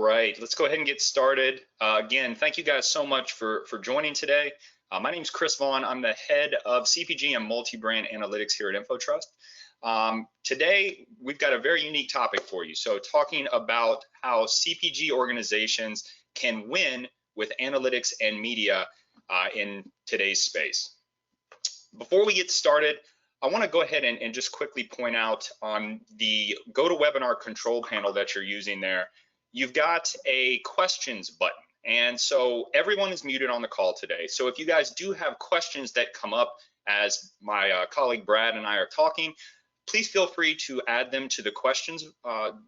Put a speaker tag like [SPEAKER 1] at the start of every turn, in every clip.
[SPEAKER 1] right, let's go ahead and get started. Again, thank you guys so much for joining today. My name is Chris Vaughn. I'm the head of CPG and multi-brand analytics here at InfoTrust. Today, we've got a very unique topic for you. So talking about how CPG organizations can win with analytics and media in today's space. Before we get started, I want to go ahead and just quickly point out on the GoToWebinar control panel that you're using there, you've got a questions button. And so everyone is muted on the call today. So if you guys do have questions that come up as my colleague Brad and I are talking, please feel free to add them to the questions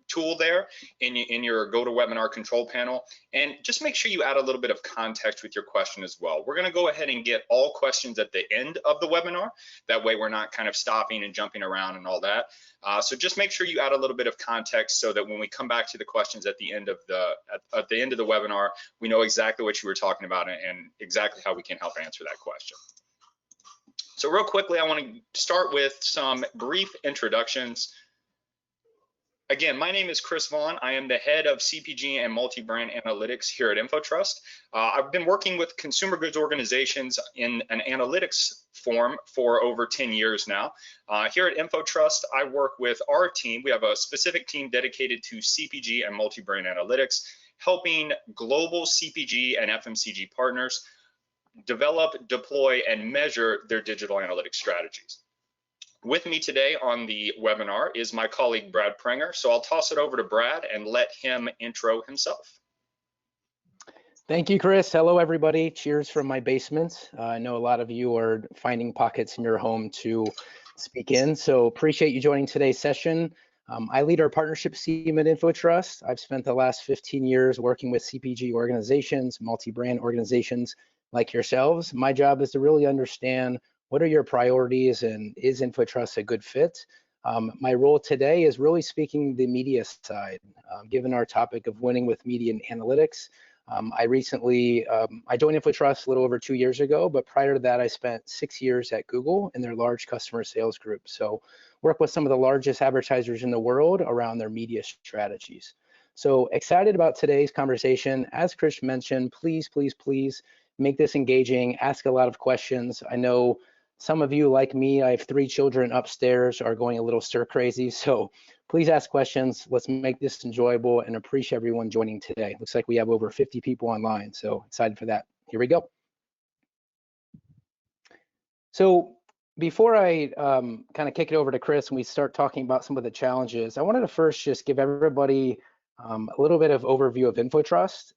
[SPEAKER 1] tool there in your GoToWebinar control panel. And just make sure you add a little bit of context with your question as well. We're going to go ahead and get all questions at the end of the webinar. That way we're not kind of stopping and jumping around and all that. So just make sure you add a little bit of context so that when we come back to the questions at the end of the webinar, we know exactly what you were talking about and exactly how we can help answer that question. So real quickly, I want to start with some brief introductions. Again, my name is Chris Vaughn. I am the head of CPG and multi-brand analytics here at InfoTrust. I've been working with consumer goods organizations in an analytics form for over 10 years now. Here at InfoTrust, I work with our team. We have a specific team dedicated to CPG and multi-brand analytics, helping global CPG and FMCG partners develop, deploy, and measure their digital analytics strategies. With me today on the webinar is my colleague, Brad Prenger. So I'll toss it over to Brad and let him intro himself.
[SPEAKER 2] Thank you, Chris. Hello, everybody. Cheers from my basement. I know a lot of you are finding pockets in your home to speak in, so appreciate you joining today's session. I lead our partnerships team at InfoTrust. I've spent the last 15 years working with CPG organizations, multi-brand organizations, like yourselves. My job is to really understand what are your priorities and is InfoTrust a good fit. My role today is really speaking the media side, given our topic of winning with media and analytics. I joined InfoTrust a little over 2 years ago, but prior to that, I spent 6 years at Google in their large customer sales group. So work with some of the largest advertisers in the world around their media strategies. So excited about today's conversation. As Chris mentioned, please make this engaging, ask a lot of questions. I know some of you, like me, I have 3 children upstairs, are going a little stir crazy. So please ask questions. Let's make this enjoyable and appreciate everyone joining today. Looks like we have over 50 people online, so excited for that. Here we go. So before I kind of kick it over to Chris and we start talking about some of the challenges, I wanted to first just give everybody a little bit of overview of InfoTrust.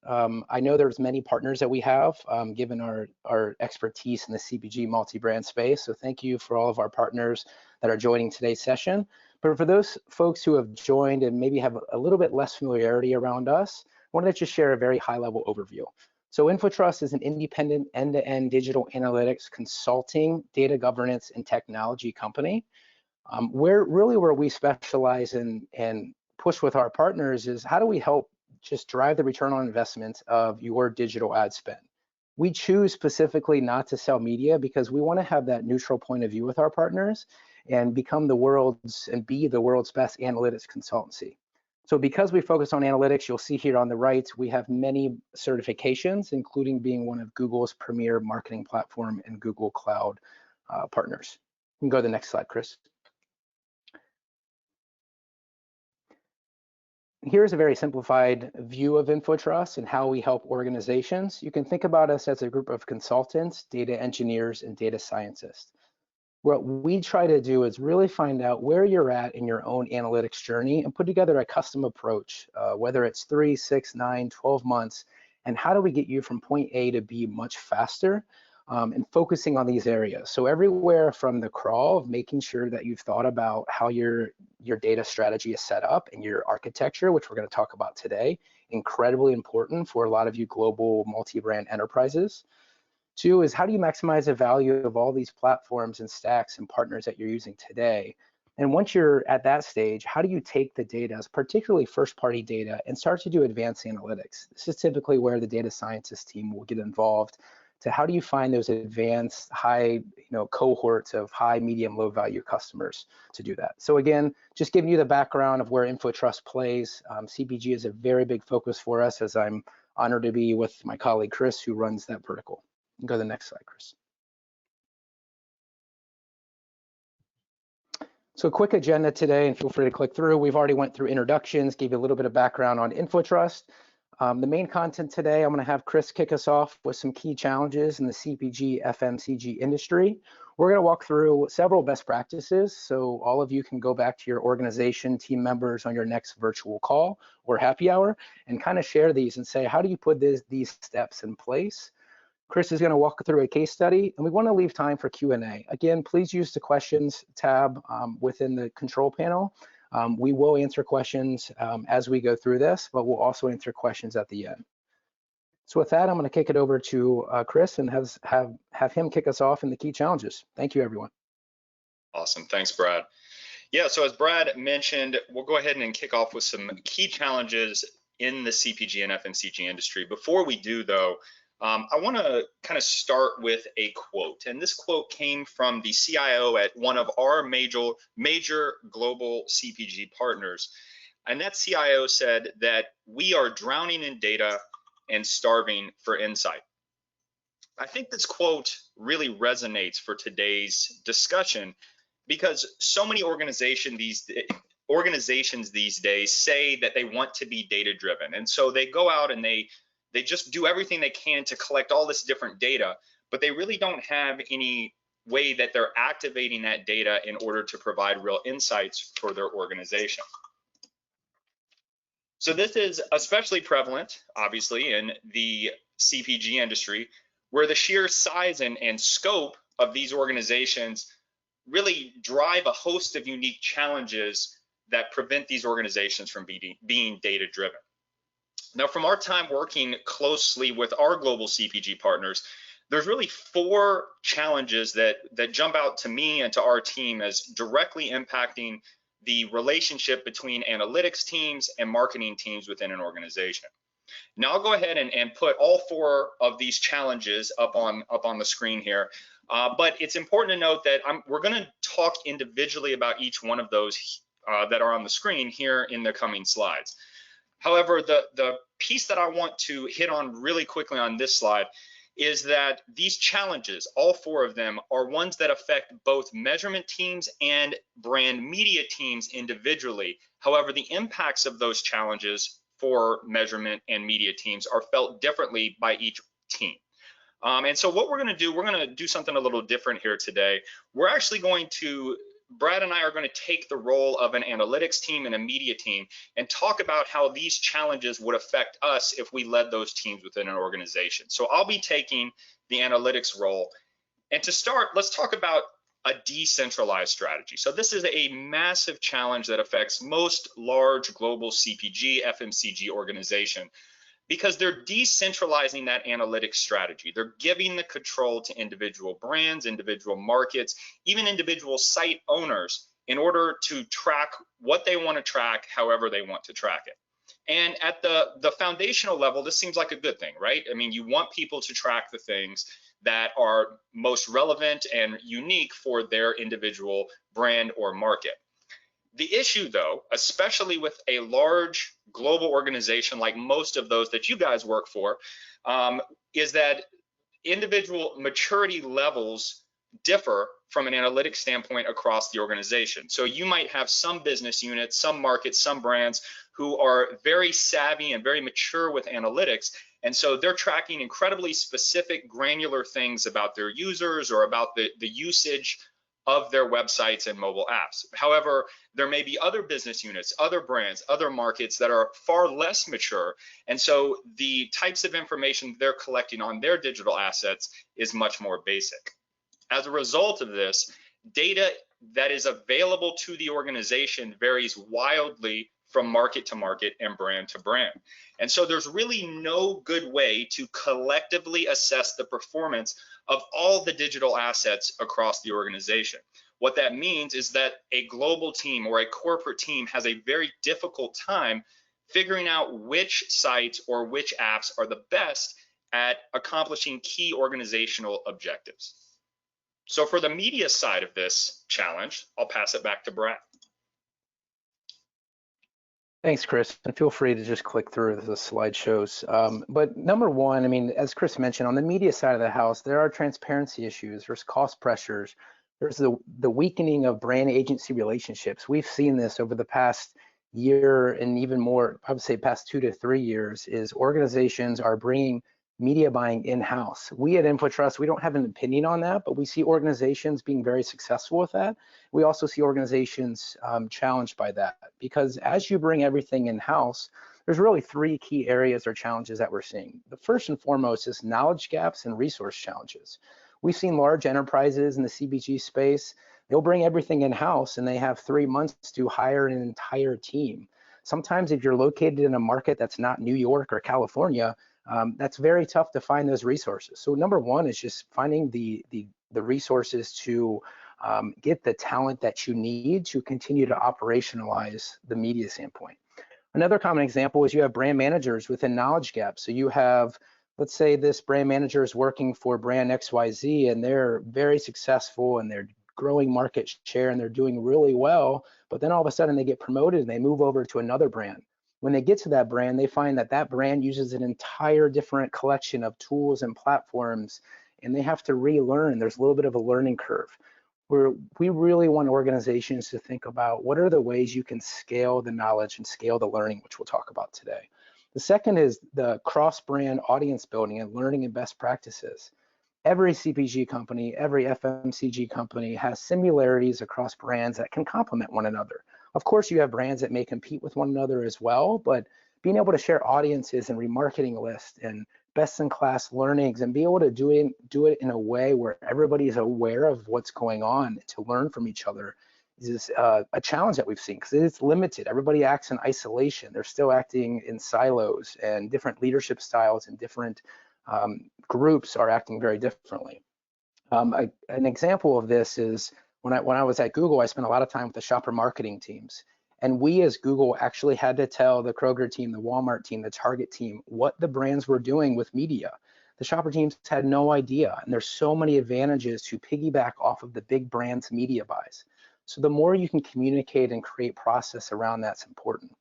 [SPEAKER 2] I know there's many partners that we have, given our expertise in the CPG multi-brand space. So thank you for all of our partners that are joining today's session. But for those folks who have joined and maybe have a little bit less familiarity around us, I wanted to just share a very high-level overview. So InfoTrust is an independent end-to-end digital analytics consulting, data governance, and technology company. Where we specialize in and push with our partners is how do we help just drive the return on investment of your digital ad spend. We choose specifically not to sell media because we want to have that neutral point of view with our partners and be the world's best analytics consultancy. So because we focus on analytics, you'll see here on the right, we have many certifications, including being one of Google's premier marketing platform and Google Cloud partners. You can go to the next slide, Chris. Here's a very simplified view of InfoTrust and how we help organizations. You can think about us as a group of consultants, data engineers, and data scientists. What we try to do is really find out where you're at in your own analytics journey and put together a custom approach, whether it's 3, 6, 9, 12 months, and how do we get you from point A to B much faster, and focusing on these areas. So everywhere from the crawl of making sure that you've thought about how your data strategy is set up and your architecture, which we're going to talk about today, incredibly important for a lot of you global multi-brand enterprises. 2 is how do you maximize the value of all these platforms and stacks and partners that you're using today? And once you're at that stage, how do you take the data, particularly first-party data, and start to do advanced analytics? This is typically where the data scientist team will get involved to how do you find those advanced high, cohorts of high, medium, low value customers to do that. So again, just giving you the background of where InfoTrust plays. CPG is a very big focus for us, as I'm honored to be with my colleague Chris, who runs that vertical. Go to the next slide, Chris. So quick agenda today, and feel free to click through. We've already went through introductions, gave you a little bit of background on InfoTrust. The main content today, I'm going to have Chris kick us off with some key challenges in the CPG FMCG industry. We're going to walk through several best practices, so all of you can go back to your organization, team members on your next virtual call or happy hour and kind of share these and say, how do you put these steps in place? Chris is going to walk through a case study, and we want to leave time for Q&A. Again, please use the questions tab within the control panel. We will answer questions as we go through this, but we'll also answer questions at the end. So with that, I'm going to kick it over to Chris and have him kick us off in the key challenges. Thank you, everyone.
[SPEAKER 1] Awesome. Thanks, Brad. Yeah, so as Brad mentioned, we'll go ahead and kick off with some key challenges in the CPG and FMCG industry. Before we do, though, I want to kind of start with a quote, and this quote came from the CIO at one of our major global CPG partners, and that CIO said that we are drowning in data and starving for insight. I think this quote really resonates for today's discussion because so many organizations these days say that they want to be data-driven, and so they go out and they just do everything they can to collect all this different data, but they really don't have any way that they're activating that data in order to provide real insights for their organization. So this is especially prevalent, obviously, in the CPG industry, where the sheer size and scope of these organizations really drive a host of unique challenges that prevent these organizations from being data-driven. Now, from our time working closely with our global CPG partners, there's really 4 challenges that jump out to me and to our team as directly impacting the relationship between analytics teams and marketing teams within an organization. Now, I'll go ahead and put all 4 of these challenges up on the screen here, but it's important to note that we're going to talk individually about each one of those that are on the screen here in the coming slides. However, the piece that I want to hit on really quickly on this slide is that these challenges, all 4 of them, are ones that affect both measurement teams and brand media teams individually. However, the impacts of those challenges for measurement and media teams are felt differently by each team. And so what we're going to do something a little different here today. We're actually going to Brad and I are going to take the role of an analytics team and a media team and talk about how these challenges would affect us if we led those teams within an organization. So I'll be taking the analytics role. And to start, let's talk about a decentralized strategy. So this is a massive challenge that affects most large global CPG, FMCG organization, because they're decentralizing that analytics strategy. They're giving the control to individual brands, individual markets, even individual site owners in order to track what they want to track, however they want to track it. And at the foundational level, this seems like a good thing, right? I mean, you want people to track the things that are most relevant and unique for their individual brand or market. The issue, though, especially with a large global organization like most of those that you guys work for, is that individual maturity levels differ from an analytics standpoint across the organization. So you might have some business units, some markets, some brands who are very savvy and very mature with analytics, and so they're tracking incredibly specific granular things about their users or about the usage of their websites and mobile apps. However, there may be other business units, other brands, other markets that are far less mature, and so the types of information they're collecting on their digital assets is much more basic. As a result of this, data that is available to the organization varies wildly from market to market and brand to brand. And so there's really no good way to collectively assess the performance of all the digital assets across the organization. What that means is that a global team or a corporate team has a very difficult time figuring out which sites or which apps are the best at accomplishing key organizational objectives. So for the media side of this challenge, I'll pass it back to Brad.
[SPEAKER 2] Thanks, Chris. And feel free to just click through the slideshows. But number one, I mean, as Chris mentioned, on the media side of the house, there are transparency issues, there's cost pressures, there's the weakening of brand agency relationships. We've seen this over the past year and even more, I would say past 2 to 3 years, is organizations are bringing media buying in-house. We at InfoTrust, we don't have an opinion on that, but we see organizations being very successful with that. We also see organizations challenged by that, because as you bring everything in-house, there's really 3 key areas or challenges that we're seeing. The first and foremost is knowledge gaps and resource challenges. We've seen large enterprises in the CPG space, they'll bring everything in-house and they have 3 months to hire an entire team. Sometimes if you're located in a market that's not New York or California, that's very tough to find those resources. So number one is just finding the resources to get the talent that you need to continue to operationalize the media standpoint. Another common example is you have brand managers within knowledge gaps. So you have, let's say this brand manager is working for brand XYZ and they're very successful and they're growing market share and they're doing really well, but then all of a sudden they get promoted and they move over to another brand. When they get to that brand, they find that that brand uses an entire different collection of tools and platforms, and they have to relearn. There's a little bit of a learning curve. We really want organizations to think about what are the ways you can scale the knowledge and scale the learning, which we'll talk about today. The second is the cross-brand audience building and learning and best practices. Every CPG company, every FMCG company has similarities across brands that can complement one another. Of course, you have brands that may compete with one another as well, but being able to share audiences and remarketing lists and best-in-class learnings and be able to do it in a way where everybody is aware of what's going on to learn from each other is a challenge that we've seen because it's limited. Everybody acts in isolation. They're still acting in silos, and different leadership styles and different groups are acting very differently. An example of this is when I was at Google, I spent a lot of time with the shopper marketing teams. And we as Google actually had to tell the Kroger team, the Walmart team, the Target team, what the brands were doing with media. The shopper teams had no idea. And there's so many advantages to piggyback off of the big brands' media buys. So the more you can communicate and create process around that's important.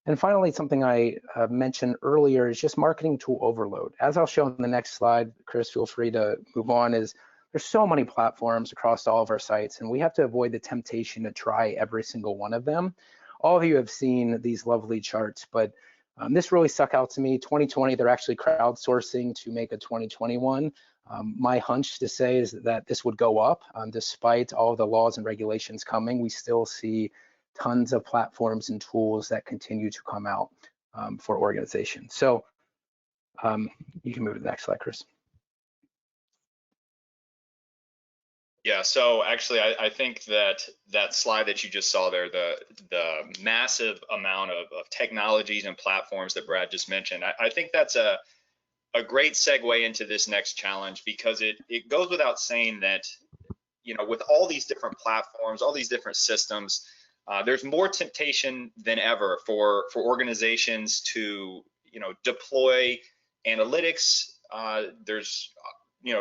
[SPEAKER 2] And finally, something I mentioned earlier is just marketing tool overload. As I'll show in the next slide, Chris, feel free to move on, is there's so many platforms across all of our sites, and we have to avoid the temptation to try every single one of them. All of you have seen these lovely charts, but this really stuck out to me. 2020, they're actually crowdsourcing to make a 2021. My hunch to say is that this would go up. Despite all the laws and regulations coming, we still see tons of platforms and tools that continue to come out for organizations. So you can move to the next slide, Chris.
[SPEAKER 1] Yeah, so actually, I think that slide that you just saw there, the massive amount of technologies and platforms that Brad just mentioned, I think that's a great segue into this next challenge, because it goes without saying that, you know, with all these different platforms, all these different systems, there's more temptation than ever for organizations to, you know, deploy analytics. There's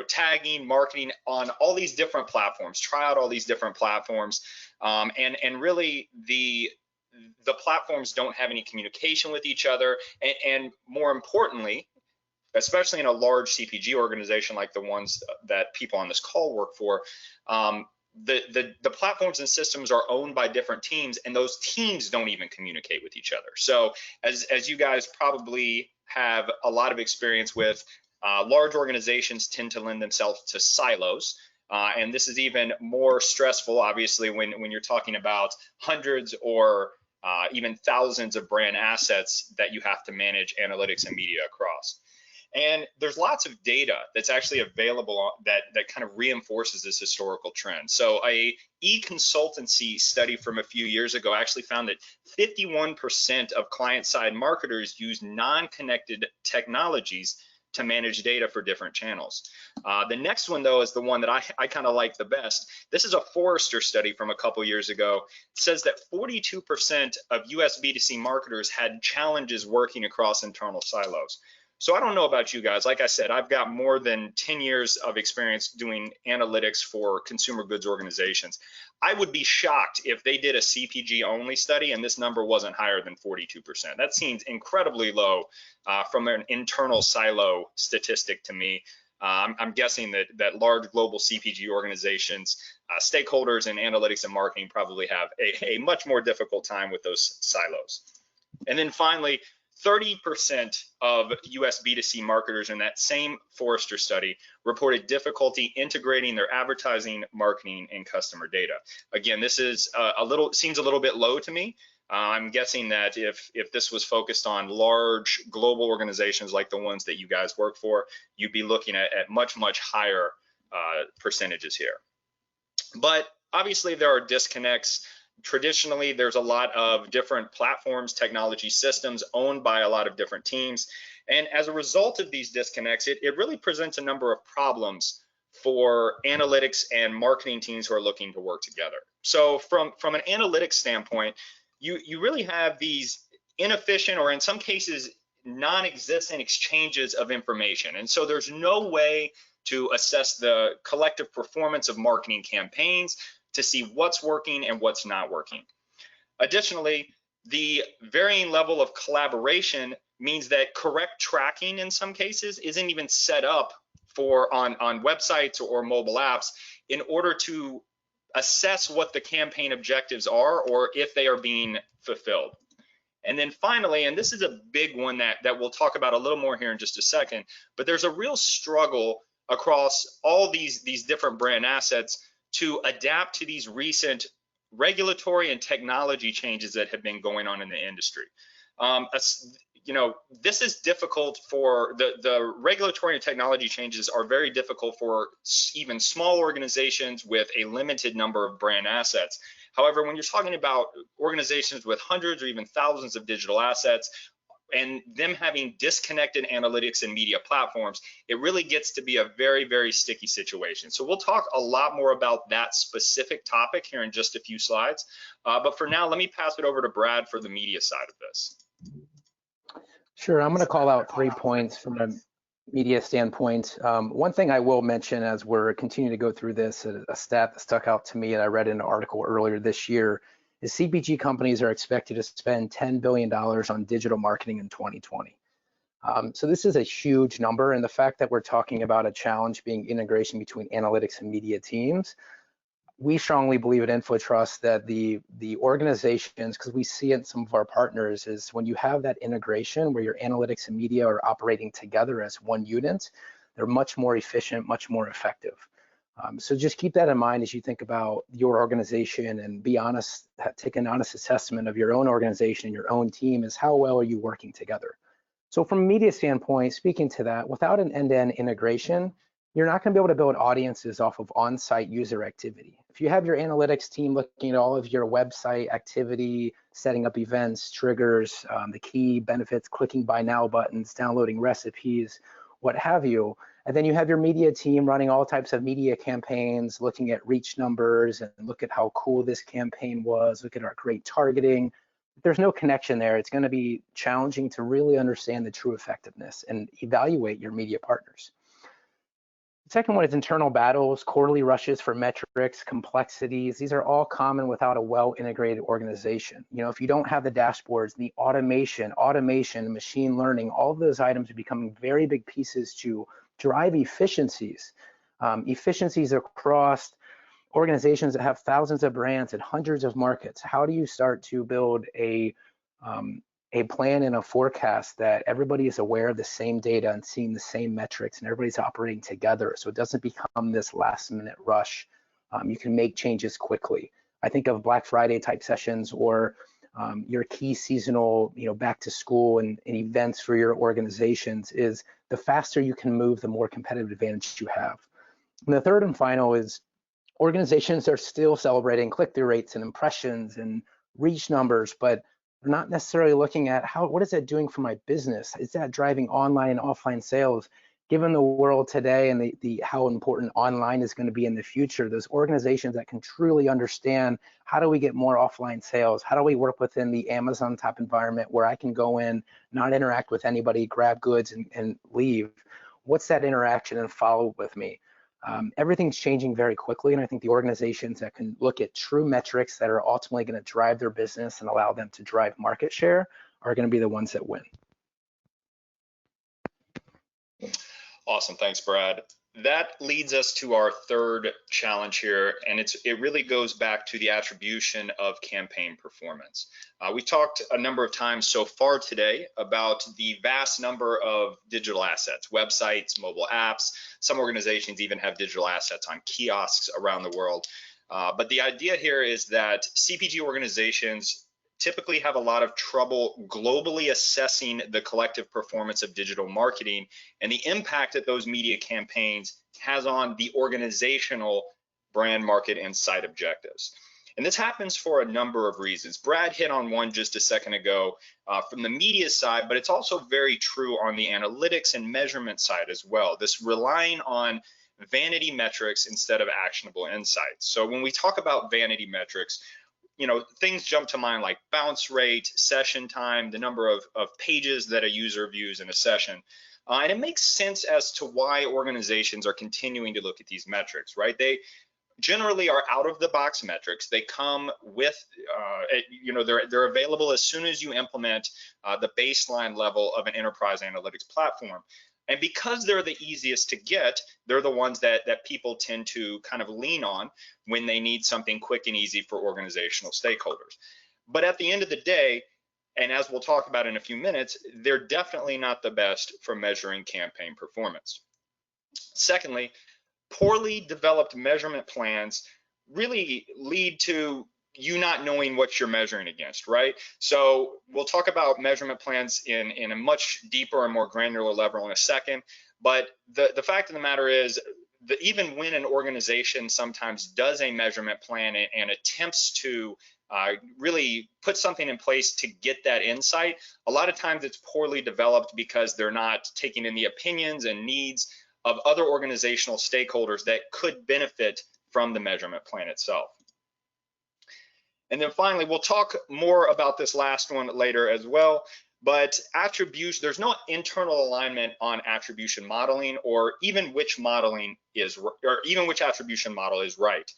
[SPEAKER 1] tagging, marketing on all these different platforms, try out all these different platforms, and really the platforms don't have any communication with each other, and more importantly, especially in a large CPG organization like the ones that people on this call work for, the platforms and systems are owned by different teams, and those teams don't even communicate with each other. So as you guys probably have a lot of experience with, large organizations tend to lend themselves to silos, and this is even more stressful, obviously, when you're talking about hundreds or even thousands of brand assets that you have to manage analytics and media across. And there's lots of data that's actually available that kind of reinforces this historical trend. So a e-consultancy study from a few years ago actually found that 51% of client-side marketers use non-connected technologies to manage data for different channels. The next one, though, is the one that I kind of like the best. This is a Forrester study from a couple years ago. It says that 42% of US B2C marketers had challenges working across internal silos. So I don't know about you guys. Like I said, I've got more than 10 years of experience doing analytics for consumer goods organizations. I would be shocked if they did a CPG only study and this number wasn't higher than 42%. That seems incredibly low from an internal silo statistic to me. I'm guessing that large global CPG organizations, stakeholders in analytics and marketing probably have a much more difficult time with those silos. And then finally, 30% of US B2C marketers in that same Forrester study reported difficulty integrating their advertising, marketing, and customer data. Again, this is seems a little bit low to me. I'm guessing that if this was focused on large global organizations like the ones that you guys work for, you'd be looking at much higher percentages here. But obviously there are disconnects. Traditionally, there's a lot of different platforms, technology systems owned by a lot of different teams. And as a result of these disconnects, it really presents a number of problems for analytics and marketing teams who are looking to work together. So from an analytics standpoint, you really have these inefficient, or in some cases, non-existent exchanges of information. And so there's no way to assess the collective performance of marketing campaigns, to see what's working and what's not working. Additionally, the varying level of collaboration means that correct tracking in some cases isn't even set up on websites or mobile apps in order to assess what the campaign objectives are or if they are being fulfilled. And then finally, and this is a big one that we'll talk about a little more here in just a second, but there's a real struggle across all these different brand assets to adapt to these recent regulatory and technology changes that have been going on in the industry. This is difficult for the regulatory and technology changes are very difficult for even small organizations with a limited number of brand assets. However, when you're talking about organizations with hundreds or even thousands of digital assets, and them having disconnected analytics and media platforms, it really gets to be a very sticky situation. So we'll talk a lot more about that specific topic here in just a few slides. But for now, let me pass it over to Brad for the media side of this.
[SPEAKER 2] Sure, I'm going to call out 3 points from a media standpoint. One thing I will mention as we're continuing to go through this, a stat that stuck out to me and I read in an article earlier this year, is CPG companies are expected to spend $10 billion on digital marketing in 2020. So this is a huge number, and the fact that we're talking about a challenge being integration between analytics and media teams, we strongly believe at InfoTrust that the organizations, because we see it in some of our partners, is when you have that integration where your analytics and media are operating together as one unit, they're much more efficient, much more effective. So just keep that in mind as you think about your organization, and be honest, take an honest assessment of your own organization and your own team is how well are you working together. So from a media standpoint, speaking to that, without an end-to-end integration, you're not going to be able to build audiences off of on-site user activity. If you have your analytics team looking at all of your website activity, setting up events, triggers, the key benefits, clicking buy now buttons, downloading recipes, what have you, and then you have your media team running all types of media campaigns, looking at reach numbers and look at how cool this campaign was, look at our great targeting. If there's no connection there, it's going to be challenging to really understand the true effectiveness and evaluate your media partners. The second one is internal battles, quarterly rushes for metrics, complexities. These are all common without a well-integrated organization. If you don't have the dashboards, the automation, machine learning, all of those items are becoming very big pieces to drive efficiencies. Efficiencies across organizations that have thousands of brands and hundreds of markets. How do you start to build a plan and a forecast that everybody is aware of the same data and seeing the same metrics and everybody's operating together so it doesn't become this last minute rush? You can make changes quickly. I think of Black Friday type sessions or your key seasonal, back to school and events for your organizations. Is the faster you can move, the more competitive advantage you have. And the third and final is organizations are still celebrating click-through rates and impressions and reach numbers, but they're not necessarily looking at what is that doing for my business? Is that driving online and offline sales? given the world today and how important online is going to be in the future, those organizations that can truly understand how do we get more offline sales, how do we work within the Amazon type environment where I can go in, not interact with anybody, grab goods and leave. What's that interaction and follow with me? Everything's changing very quickly, and I think the organizations that can look at true metrics that are ultimately going to drive their business and allow them to drive market share are going to be the ones that win.
[SPEAKER 1] Awesome, thanks, Brad. That leads us to our third challenge here, and it really goes back to the attribution of campaign performance. We talked a number of times so far today about the vast number of digital assets, websites, mobile apps. Some organizations even have digital assets on kiosks around the world. But the idea here is that CPG organizations typically have a lot of trouble globally assessing the collective performance of digital marketing and the impact that those media campaigns has on the organizational brand, market, and site objectives. And this happens for a number of reasons. Brad hit on one just a second ago from the media side, but it's also very true on the analytics and measurement side as well. This relying on vanity metrics instead of actionable insights. So when we talk about vanity metrics, things jump to mind like bounce rate, session time, the number of pages that a user views in a session. And it makes sense as to why organizations are continuing to look at these metrics, right? They generally are out of the box metrics. They come with, they're available as soon as you implement the baseline level of an enterprise analytics platform. And because they're the easiest to get, they're the ones that people tend to kind of lean on when they need something quick and easy for organizational stakeholders. But at the end of the day, and as we'll talk about in a few minutes, they're definitely not the best for measuring campaign performance. Secondly, poorly developed measurement plans really lead to you not knowing what you're measuring against, right? So we'll talk about measurement plans in a much deeper and more granular level in a second. But the fact of the matter is that even when an organization sometimes does a measurement plan and attempts to really put something in place to get that insight, a lot of times it's poorly developed because they're not taking in the opinions and needs of other organizational stakeholders that could benefit from the measurement plan itself. And then finally, we'll talk more about this last one later as well, but attribution, there's no internal alignment on attribution modeling or even which attribution model is right.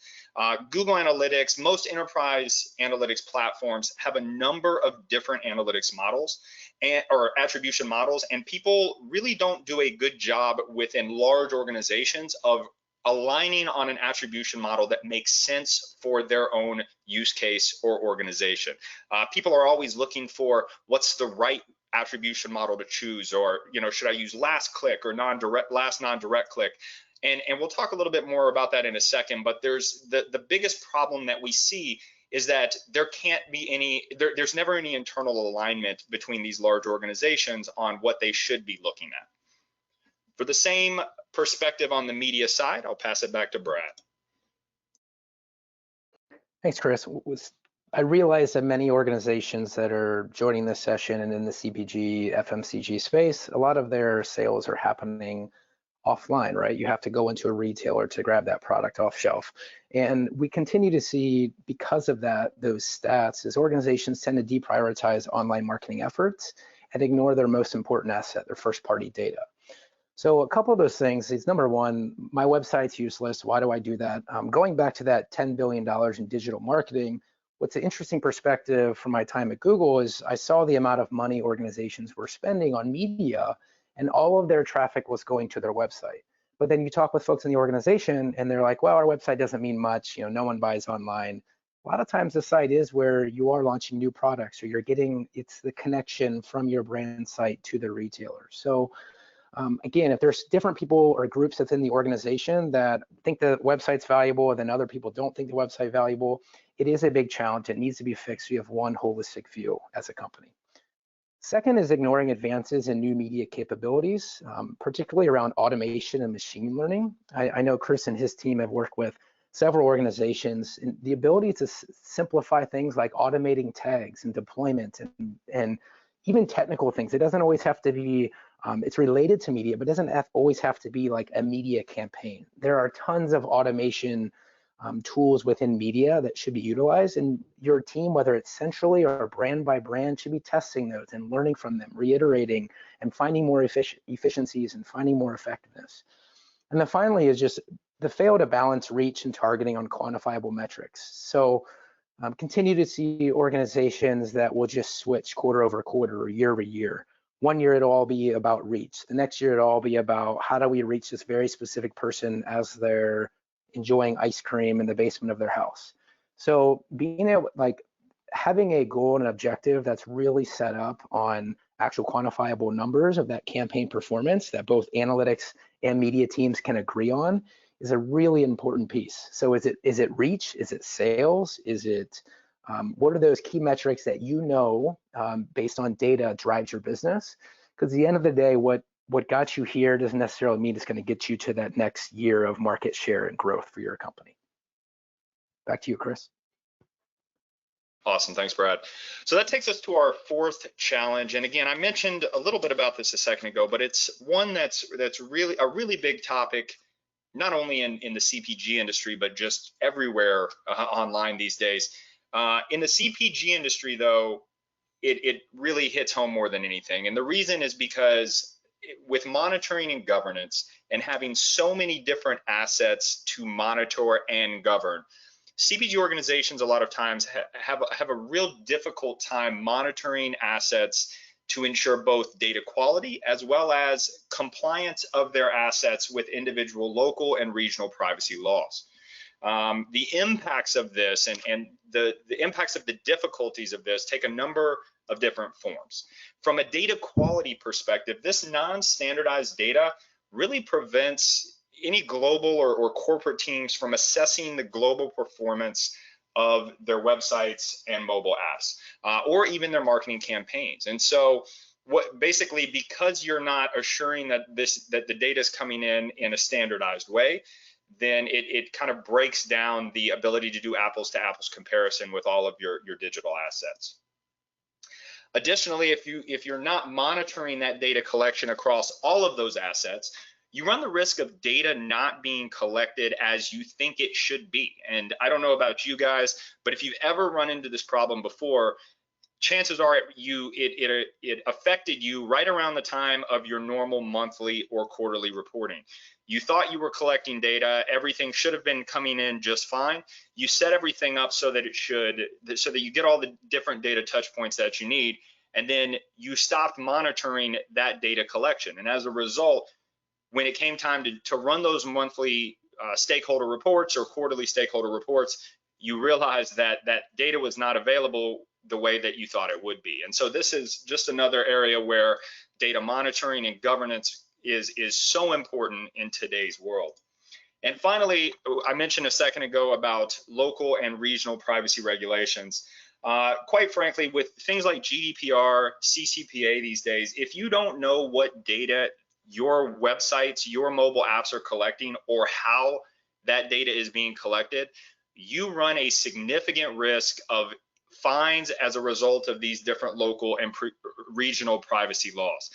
[SPEAKER 1] Google Analytics, most enterprise analytics platforms have a number of different analytics models or attribution models, and people really don't do a good job within large organizations of aligning on an attribution model that makes sense for their own use case or organization. People are always looking for what's the right attribution model to choose, or should I use last click or last non-direct click? And we'll talk a little bit more about that in a second, but there's the biggest problem that we see is that there can't be there's never any internal alignment between these large organizations on what they should be looking at. For the same perspective on the media side, I'll pass it back to Brad.
[SPEAKER 2] Thanks, Chris. I realize that many organizations that are joining this session and in the CPG, FMCG space, a lot of their sales are happening offline, right? You have to go into a retailer to grab that product off shelf. And we continue to see, because of that, those stats, as organizations tend to deprioritize online marketing efforts and ignore their most important asset, their first party data. So a couple of those things is, number one, my website's useless. Why do I do that? Going back to that $10 billion in digital marketing, what's an interesting perspective from my time at Google is I saw the amount of money organizations were spending on media, and all of their traffic was going to their website. But then you talk with folks in the organization and they're like, well, our website doesn't mean much. No one buys online. A lot of times the site is where you are launching new products, or it's the connection from your brand site to the retailer. So again, if there's different people or groups within the organization that think the website's valuable and then other people don't think the website valuable, it is a big challenge. It needs to be fixed. You have one holistic view as a company. Second is ignoring advances in new media capabilities, particularly around automation and machine learning. I know Chris and his team have worked with several organizations, and the ability to simplify things like automating tags and deployment and even technical things. It doesn't always have to be It's related to media, but doesn't always have to be like a media campaign. There are tons of automation tools within media that should be utilized, and your team, whether it's centrally or brand by brand, should be testing those and learning from them, reiterating and finding more efficiencies and finding more effectiveness. And then finally is just the fail to balance reach and targeting on quantifiable metrics. So continue to see organizations that will just switch quarter over quarter or year over year. One year it'll all be about reach. The next year it'll all be about how do we reach this very specific person as they're enjoying ice cream in the basement of their house. So being able, like having a goal and objective that's really set up on actual quantifiable numbers of that campaign performance that both analytics and media teams can agree on is a really important piece. So is it reach? Is it sales? Is it what are those key metrics that you know based on data drives your business? Because at the end of the day, what got you here doesn't necessarily mean it's going to get you to that next year of market share and growth for your company. Back to you, Chris.
[SPEAKER 1] Awesome, thanks, Brad. So that takes us to our fourth challenge. And again, I mentioned a little bit about this a second ago, but it's one that's really a really big topic, not only in the CPG industry, but just everywhere online these days. In the CPG industry, though, it really hits home more than anything. And the reason is because with monitoring and governance and having so many different assets to monitor and govern, CPG organizations a lot of times have a real difficult time monitoring assets to ensure both data quality as well as compliance of their assets with individual local and regional privacy laws. The impacts of this and the impacts of the difficulties of this take a number of different forms. From a data quality perspective, this non-standardized data really prevents any global or corporate teams from assessing the global performance of their websites and mobile apps, or even their marketing campaigns. And so basically, because you're not assuring that the data is coming in a standardized way, then it kind of breaks down the ability to do apples to apples comparison with all of your digital assets. Additionally, if you're not monitoring that data collection across all of those assets, you run the risk of data not being collected as you think it should be. And I don't know about you guys, but if you've ever run into this problem before, chances are it affected you right around the time of your normal monthly or quarterly reporting. You thought you were collecting data, everything should have been coming in just fine. You set everything up so that so that you get all the different data touch points that you need, and then you stopped monitoring that data collection. And as a result, when it came time to run those monthly stakeholder reports or quarterly stakeholder reports, you realized that data was not available the way that you thought it would be. And so this is just another area where data monitoring and governance is so important in today's world. And finally, I mentioned a second ago about local and regional privacy regulations. Quite frankly, with things like GDPR, CCPA these days, if you don't know what data your websites, your mobile apps are collecting or how that data is being collected, you run a significant risk of fines as a result of these different local and regional privacy laws.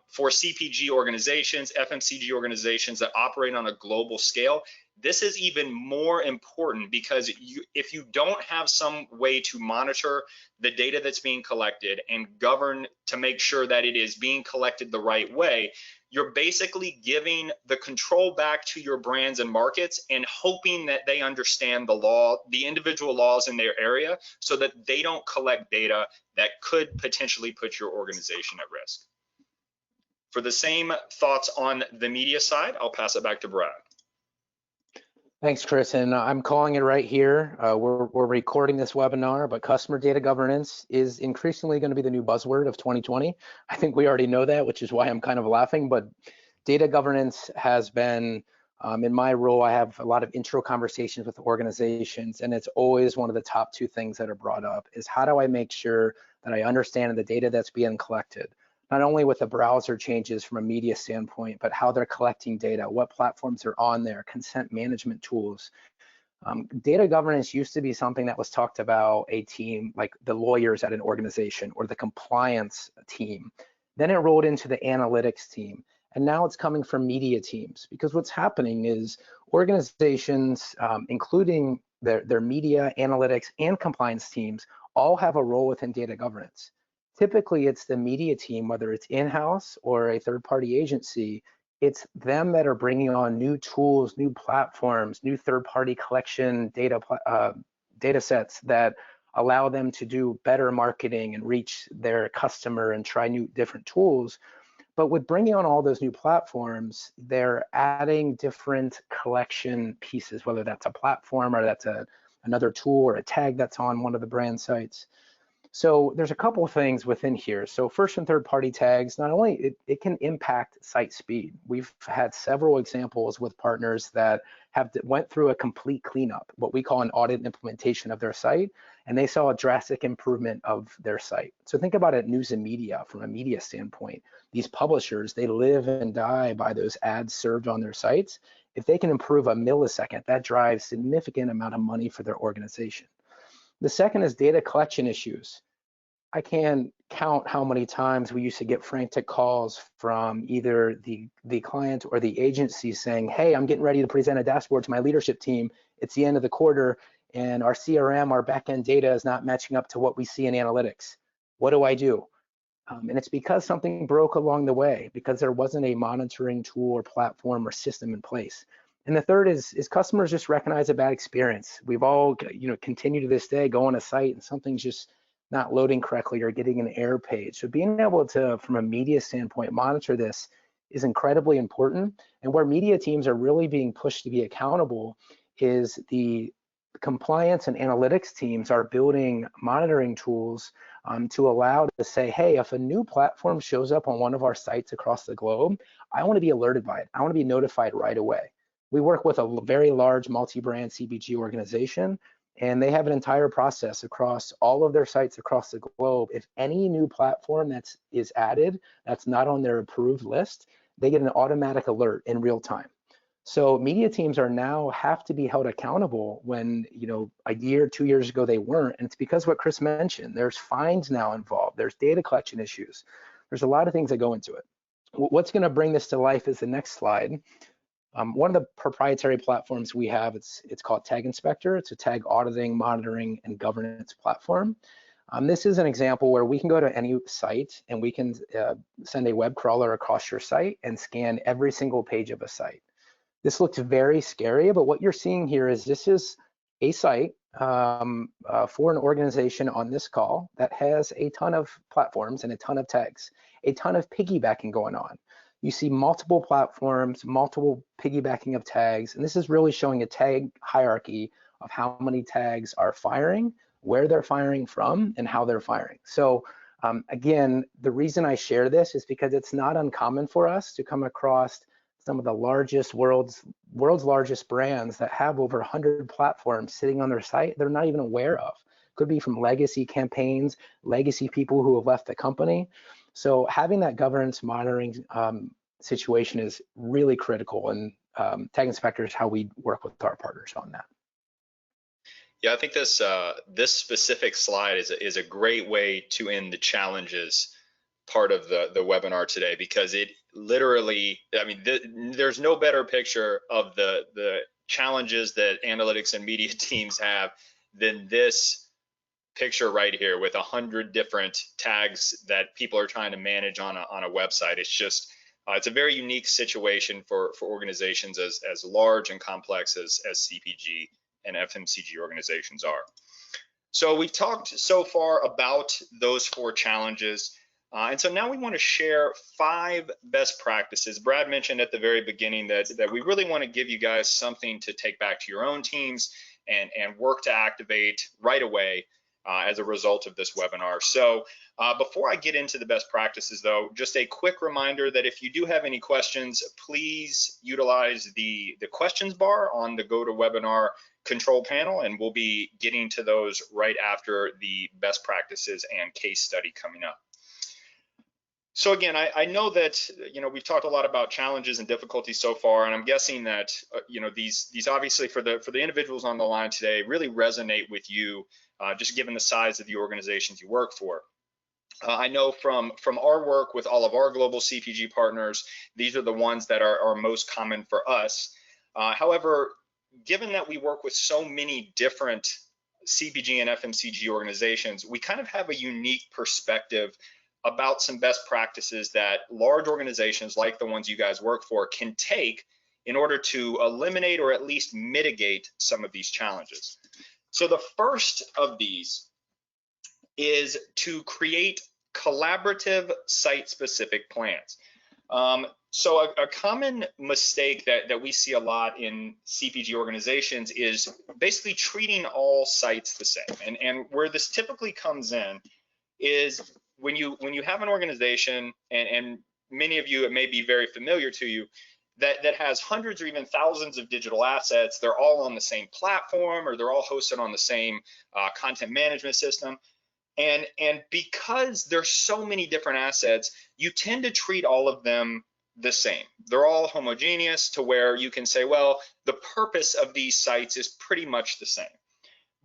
[SPEAKER 1] For CPG organizations, FMCG organizations that operate on a global scale, this is even more important because if you don't have some way to monitor the data that's being collected and govern to make sure that it is being collected the right way, you're basically giving the control back to your brands and markets and hoping that they understand the law, the individual laws in their area, so that they don't collect data that could potentially put your organization at risk. For the same thoughts on the media side, I'll pass it back to Brad.
[SPEAKER 2] Thanks, Chris, and I'm calling it right here. We're recording this webinar, but customer data governance is increasingly going to be the new buzzword of 2020. I think we already know that, which is why I'm kind of laughing, but data governance has been, in my role, I have a lot of intro conversations with organizations, and it's always one of the top two things that are brought up is how do I make sure that I understand the data that's being collected, not only with the browser changes from a media standpoint, but how they're collecting data, what platforms are on there, consent management tools. Data governance used to be something that was talked about a team like the lawyers at an organization or the compliance team. Then it rolled into the analytics team. And now it's coming from media teams, because what's happening is organizations, including their media, analytics, and compliance teams, all have a role within data governance. Typically, it's the media team, whether it's in-house or a third-party agency, it's them that are bringing on new tools, new platforms, new third-party collection data sets that allow them to do better marketing and reach their customer and try new different tools. But with bringing on all those new platforms, they're adding different collection pieces, whether that's a platform or that's another tool or a tag that's on one of the brand sites. So there's a couple of things within here. So first and third party tags, not only it can impact site speed. We've had several examples with partners that went through a complete cleanup, what we call an audit implementation of their site, and they saw a drastic improvement of their site. So think about it, news and media, from a media standpoint. These publishers, they live and die by those ads served on their sites. If they can improve a millisecond, that drives significant amount of money for their organization. The second is data collection issues. I can't count how many times we used to get frantic calls from either the client or the agency saying, hey, I'm getting ready to present a dashboard to my leadership team. It's the end of the quarter and our CRM, our backend data is not matching up to what we see in analytics. What do I do? And it's because something broke along the way, because there wasn't a monitoring tool or platform or system in place. And the third is customers just recognize a bad experience. We've all, continue to this day, go on a site and something's just not loading correctly or getting an error page. So being able to, from a media standpoint, monitor this is incredibly important. And where media teams are really being pushed to be accountable is the compliance and analytics teams are building monitoring tools to allow to say, hey, if a new platform shows up on one of our sites across the globe, I want to be alerted by it. I want to be notified right away. We work with a very large multi-brand CPG organization, and they have an entire process across all of their sites across the globe. If any new platform is added that's not on their approved list, they get an automatic alert in real time. So media teams are now have to be held accountable when, a year, 2 years ago, they weren't. And it's because what Chris mentioned, there's fines now involved. There's data collection issues. There's a lot of things that go into it. What's going to bring this to life is the next slide. One of the proprietary platforms we have, it's called Tag Inspector. It's a tag auditing, monitoring, and governance platform. This is an example where we can go to any site and we can send a web crawler across your site and scan every single page of a site. This looks very scary, but what you're seeing here is this is a site for an organization on this call that has a ton of platforms and a ton of tags, a ton of piggybacking going on. You see multiple platforms, multiple piggybacking of tags, and this is really showing a tag hierarchy of how many tags are firing, where they're firing from, and how they're firing. So again, the reason I share this is because it's not uncommon for us to come across some of the world's largest brands that have over 100 platforms sitting on their site they're not even aware of. Could be from legacy campaigns, legacy people who have left the company. So having that governance monitoring situation is really critical, and Tag Inspector is how we work with our partners on that.
[SPEAKER 1] Yeah, I think this specific slide is a great way to end the challenges part of the webinar today, because it literally, there's no better picture of the challenges that analytics and media teams have than this picture right here with 100 different tags that people are trying to manage on a website. It's just it's a very unique situation for organizations as large and complex as CPG and FMCG organizations are. So we've talked so far about those 4 challenges. And so now we want to share 5 best practices. Brad mentioned at the very beginning that we really want to give you guys something to take back to your own teams and work to activate right away as a result of this webinar. So before I get into the best practices, though, just a quick reminder that if you do have any questions, please utilize the questions bar on the GoToWebinar control panel, and we'll be getting to those right after the best practices and case study coming up. So again, I know that we've talked a lot about challenges and difficulties so far, and I'm guessing that these obviously for the individuals on the line today really resonate with you, just given the size of the organizations you work for. I know from our work with all of our global CPG partners, these are the ones that are most common for us. However, given that we work with so many different CPG and FMCG organizations, we kind of have a unique perspective about some best practices that large organizations like the ones you guys work for can take in order to eliminate or at least mitigate some of these challenges. So the first of these is to create collaborative site-specific plans. So a common mistake that we see a lot in CPG organizations is basically treating all sites the same. And where this typically comes in is when you have an organization, and many of you, it may be very familiar to you, that has hundreds or even thousands of digital assets. They're all on the same platform, or they're all hosted on the same content management system. And because there's so many different assets, you tend to treat all of them the same. They're all homogeneous to where you can say, well, the purpose of these sites is pretty much the same.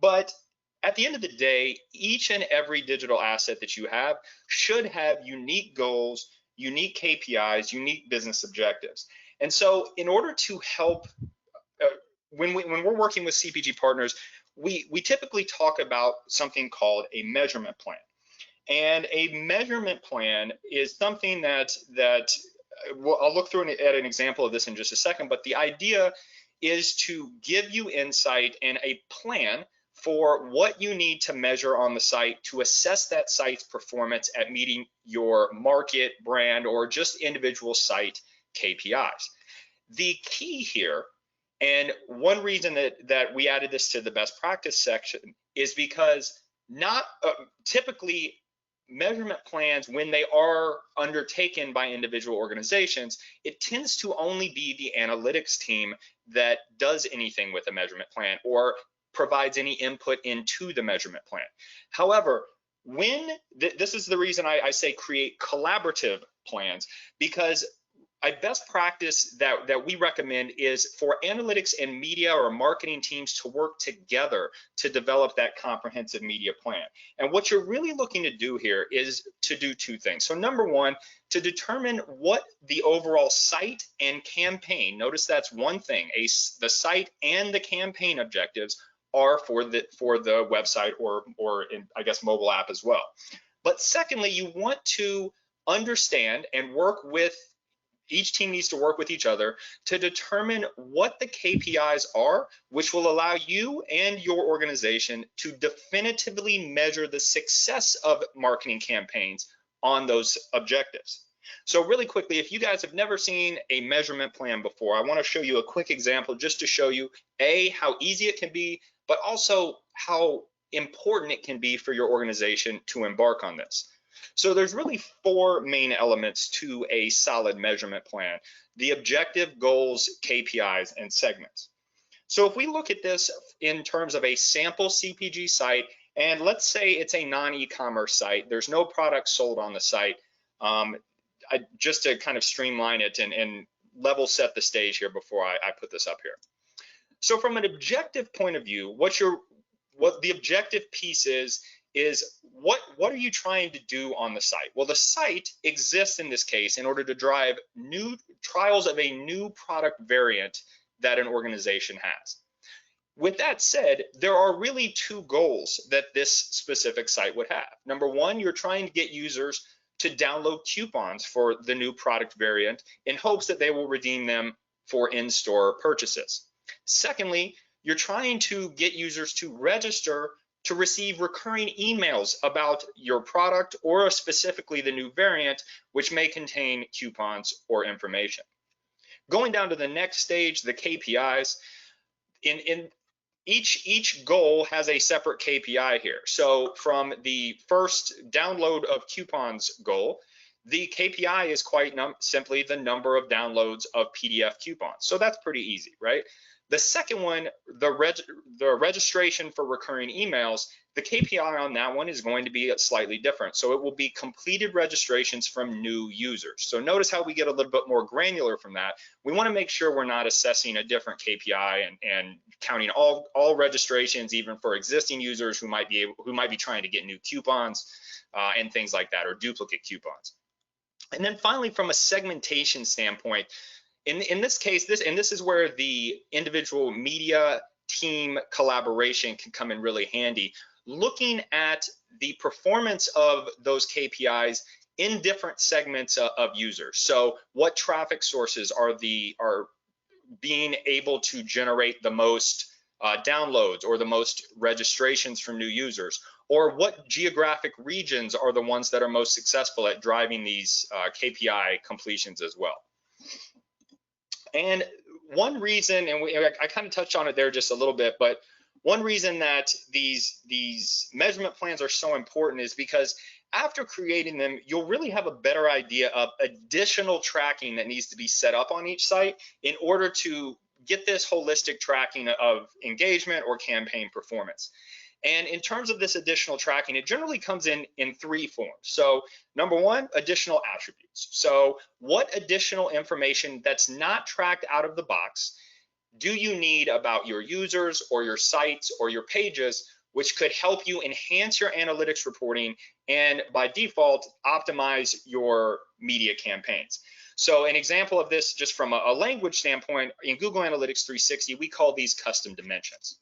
[SPEAKER 1] But at the end of the day, each and every digital asset that you have should have unique goals, unique KPIs, unique business objectives. And so in order to help, when we're working with CPG partners, we typically talk about something called a measurement plan. And a measurement plan is something that I'll look through at an example of this in just a second, but the idea is to give you insight and a plan for what you need to measure on the site to assess that site's performance at meeting your market, brand, or just individual site KPIs. The key here, and one reason that we added this to the best practice section, is because not typically measurement plans, when they are undertaken by individual organizations, it tends to only be the analytics team that does anything with a measurement plan or provides any input into the measurement plan. However, this is the reason I say create collaborative plans, because a best practice that we recommend is for analytics and media or marketing teams to work together to develop that comprehensive media plan. And what you're really looking to do here is to do two things. So number one, to determine what the overall site and campaign, notice that's one thing, the site and the campaign objectives are for the website or in, I guess, mobile app as well. But secondly, you want to understand and work with, each team needs to work with each other to determine what the KPIs are, which will allow you and your organization to definitively measure the success of marketing campaigns on those objectives. So really quickly, if you guys have never seen a measurement plan before, I want to show you a quick example just to show you, A, how easy it can be, but also how important it can be for your organization to embark on this. So there's really four main elements to a solid measurement plan: the objective, goals, KPIs, and segments. So if we look at this in terms of a sample CPG site, and let's say it's a non-e-commerce site, there's no product sold on the site, just to kind of streamline it and level set the stage here before I put this up here. So from an objective point of view, what the objective piece is what are you trying to do on the site? Well, the site exists in this case in order to drive new trials of a new product variant that an organization has. With that said, there are really two goals that this specific site would have. Number one, you're trying to get users to download coupons for the new product variant in hopes that they will redeem them for in-store purchases. Secondly, you're trying to get users to register to receive recurring emails about your product or specifically the new variant, which may contain coupons or information. Going down to the next stage, the KPIs, in each goal has a separate KPI here. So from the first download of coupons goal, the KPI is quite simply the number of downloads of PDF coupons. So that's pretty easy, right? The second one, the registration for recurring emails, the KPI on that one is going to be slightly different. So it will be completed registrations from new users. So notice how we get a little bit more granular from that. We want to make sure we're not assessing a different KPI and counting all registrations, even for existing users who might be trying to get new coupons and things like that, or duplicate coupons. And then finally, from a segmentation standpoint, in this case, this is where the individual media team collaboration can come in really handy. Looking at the performance of those KPIs in different segments of users. So what traffic sources are being able to generate the most downloads or the most registrations from new users? Or what geographic regions are the ones that are most successful at driving these KPI completions as well? And one reason, and I kind of touched on it there just a little bit, but one reason that these measurement plans are so important is because after creating them, you'll really have a better idea of additional tracking that needs to be set up on each site in order to get this holistic tracking of engagement or campaign performance. And in terms of this additional tracking, it generally comes in three forms. So number one, additional attributes. So what additional information that's not tracked out of the box do you need about your users or your sites or your pages, which could help you enhance your analytics reporting and by default optimize your media campaigns? So an example of this, just from a language standpoint, in Google Analytics 360, we call these custom dimensions.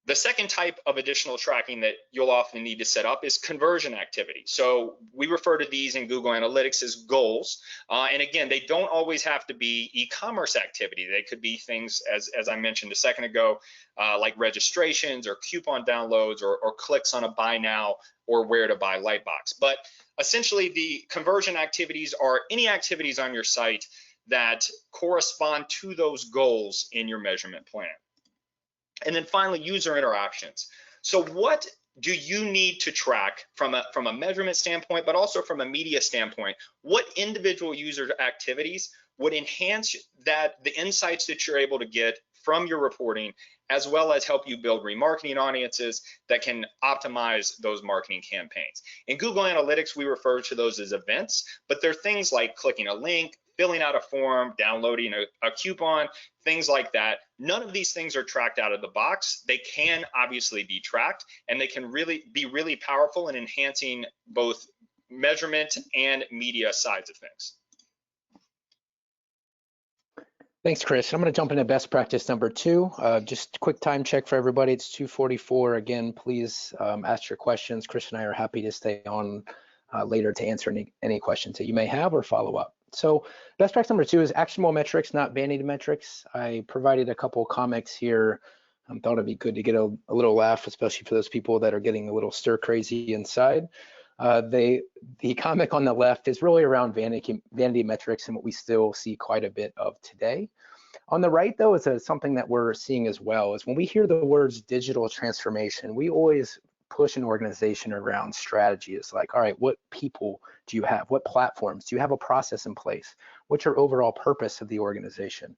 [SPEAKER 1] The second type of additional tracking that you'll often need to set up is conversion activity. So we refer to these in Google Analytics as goals. And again, they don't always have to be e-commerce activity. They could be things, as I mentioned a second ago, like registrations or coupon downloads or clicks on a buy now or where to buy Lightbox. But essentially, the conversion activities are any activities on your site that correspond to those goals in your measurement plan. And then finally, user interactions. So what do you need to track from a measurement standpoint, but also from a media standpoint? What individual user activities would enhance the insights that you're able to get from your reporting, as well as help you build remarketing audiences that can optimize those marketing campaigns? In Google Analytics, we refer to those as events, but they're things like clicking a link, filling out a form, downloading a coupon, things like that. None of these things are tracked out of the box. They can obviously be tracked, and they can be really powerful in enhancing both measurement and media sides of things.
[SPEAKER 2] Thanks, Chris. I'm going to jump into best practice number 2. Just quick time check for everybody. It's 2:44. Again, please ask your questions. Chris and I are happy to stay on later to answer any questions that you may have or follow up. So best practice number 2 is actionable metrics, not vanity metrics. I provided a couple of comics here. Thought it'd be good to get a little laugh, especially for those people that are getting a little stir crazy inside. The comic on the left is really around vanity metrics and what we still see quite a bit of today. On the right, though, is something that we're seeing as well, is when we hear the words digital transformation, we always push an organization around strategy. It's like, all right, what people do you have? What platforms? Do you have a process in place? What's your overall purpose of the organization?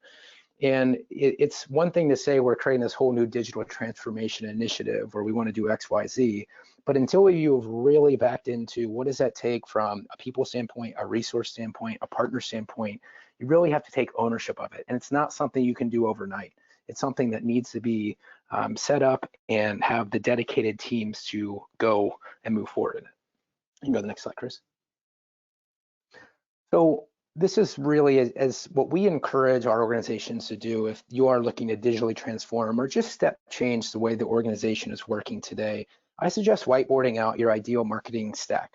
[SPEAKER 2] And it's one thing to say we're creating this whole new digital transformation initiative where we want to do X, Y, Z, but until you've really backed into what does that take from a people standpoint, a resource standpoint, a partner standpoint, you really have to take ownership of it. And it's not something you can do overnight. It's something that needs to be set up and have the dedicated teams to go and move forward. You can go to the next slide, Chris. So this is really as what we encourage our organizations to do if you are looking to digitally transform or just step change the way the organization is working today. I suggest whiteboarding out your ideal marketing stack.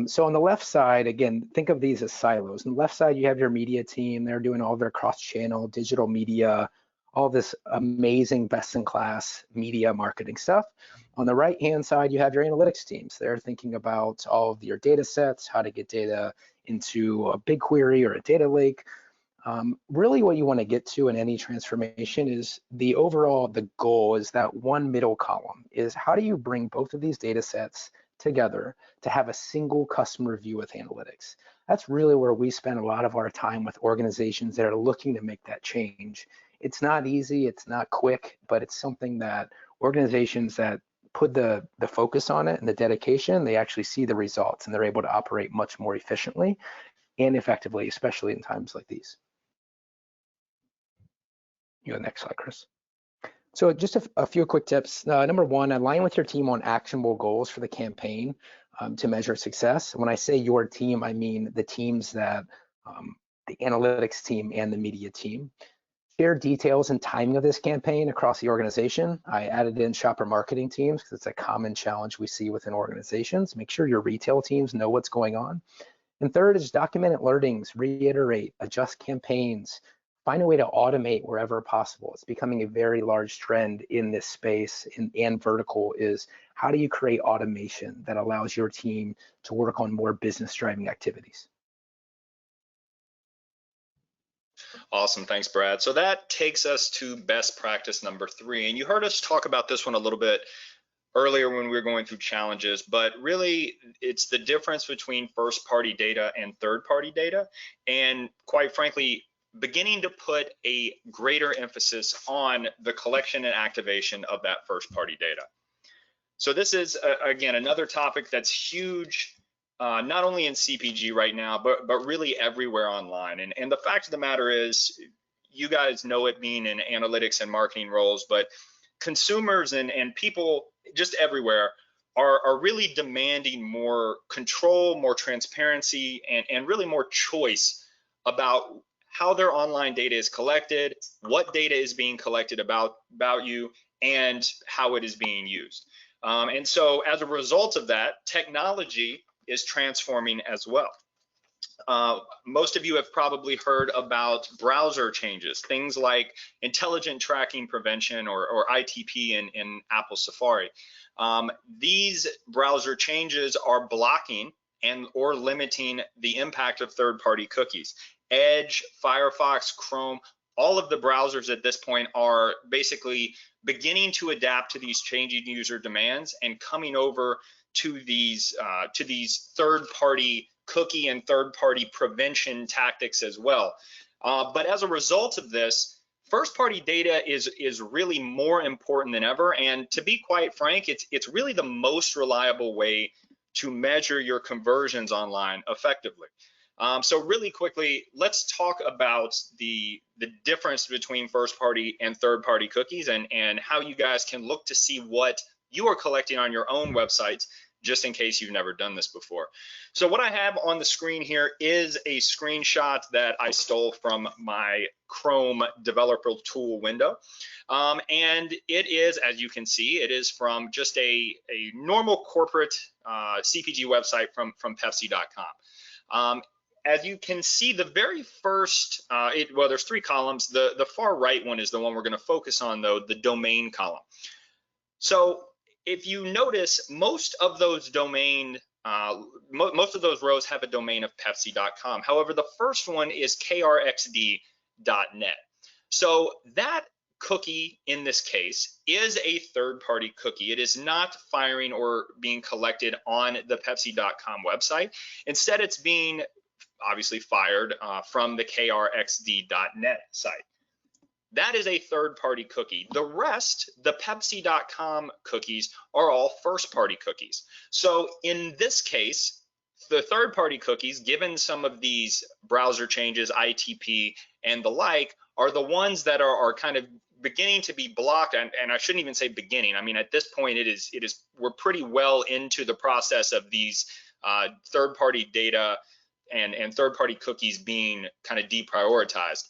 [SPEAKER 2] So on the left side, again, think of these as silos. On the left side, you have your media team. They're doing all their cross-channel digital media, all this amazing best-in-class media marketing stuff. On the right-hand side, you have your analytics teams. They're thinking about all of your data sets, how to get data into a BigQuery or a data lake. Really what you want to get to in any transformation is the goal is that one middle column is how do you bring both of these data sets together to have a single customer view with analytics. That's really where we spend a lot of our time with organizations that are looking to make that change. It's not easy, it's not quick, but it's something that organizations that put the focus on it and the dedication, they actually see the results and they're able to operate much more efficiently and effectively, especially in times like these. You go next slide, Chris. So just a few quick tips. Number one, align with your team on actionable goals for the campaign to measure success. When I say your team, I mean the teams that the analytics team and the media team. Share details and timing of this campaign across the organization. I added in shopper marketing teams because it's a common challenge we see within organizations. Make sure your retail teams know what's going on. And third is document learnings, reiterate, adjust campaigns, find a way to automate wherever possible. It's becoming a very large trend in this space and vertical is how do you create automation that allows your team to work on more business driving activities?
[SPEAKER 1] Awesome, thanks, Brad. So that takes us to best practice number 3. And you heard us talk about this one a little bit earlier when we were going through challenges, but really it's the difference between first-party data and third-party data. And quite frankly, beginning to put a greater emphasis on the collection and activation of that first-party data. So this is, again, another topic that's huge, not only in CPG right now, but really everywhere online. And the fact of the matter is, you guys know it being in analytics and marketing roles, but consumers and people just everywhere are really demanding more control, more transparency, and really more choice about how their online data is collected, what data is being collected about you, and how it is being used. And so as a result of that, technology is transforming as well. Most of you have probably heard about browser changes, things like intelligent tracking prevention or ITP in Apple Safari. These browser changes are blocking or limiting the impact of third-party cookies. Edge, Firefox, Chrome, all of the browsers at this point are basically beginning to adapt to these changing user demands and coming over to these third-party cookie and third-party prevention tactics as well. But as a result of this, first-party data is really more important than ever. And to be quite frank, it's really the most reliable way to measure your conversions online effectively. So really quickly, let's talk about the difference between first-party and third-party cookies and how you guys can look to see what you are collecting on your own websites, just in case you've never done this before. So what I have on the screen here is a screenshot that I stole from my Chrome developer tool window. And it is, as you can see, it is from just a normal corporate CPG website from Pepsi.com. As you can see, the very first, well, there's 3 columns. The far right one is the one we're going to focus on, though, the domain column. So if you notice, most of those most of those rows have a domain of Pepsi.com. However, the first one is krxd.net. So that cookie in this case is a third-party cookie. It is not firing or being collected on the Pepsi.com website. Instead, it's being obviously fired from the krxd.net site. That is a third-party cookie. The rest, the Pepsi.com cookies, are all first-party cookies. So in this case, the third-party cookies, given some of these browser changes, ITP and the like, are the ones that are kind of beginning to be blocked. And I shouldn't even say beginning. I mean, at this point, we're pretty well into the process of these third-party data and third-party cookies being kind of deprioritized.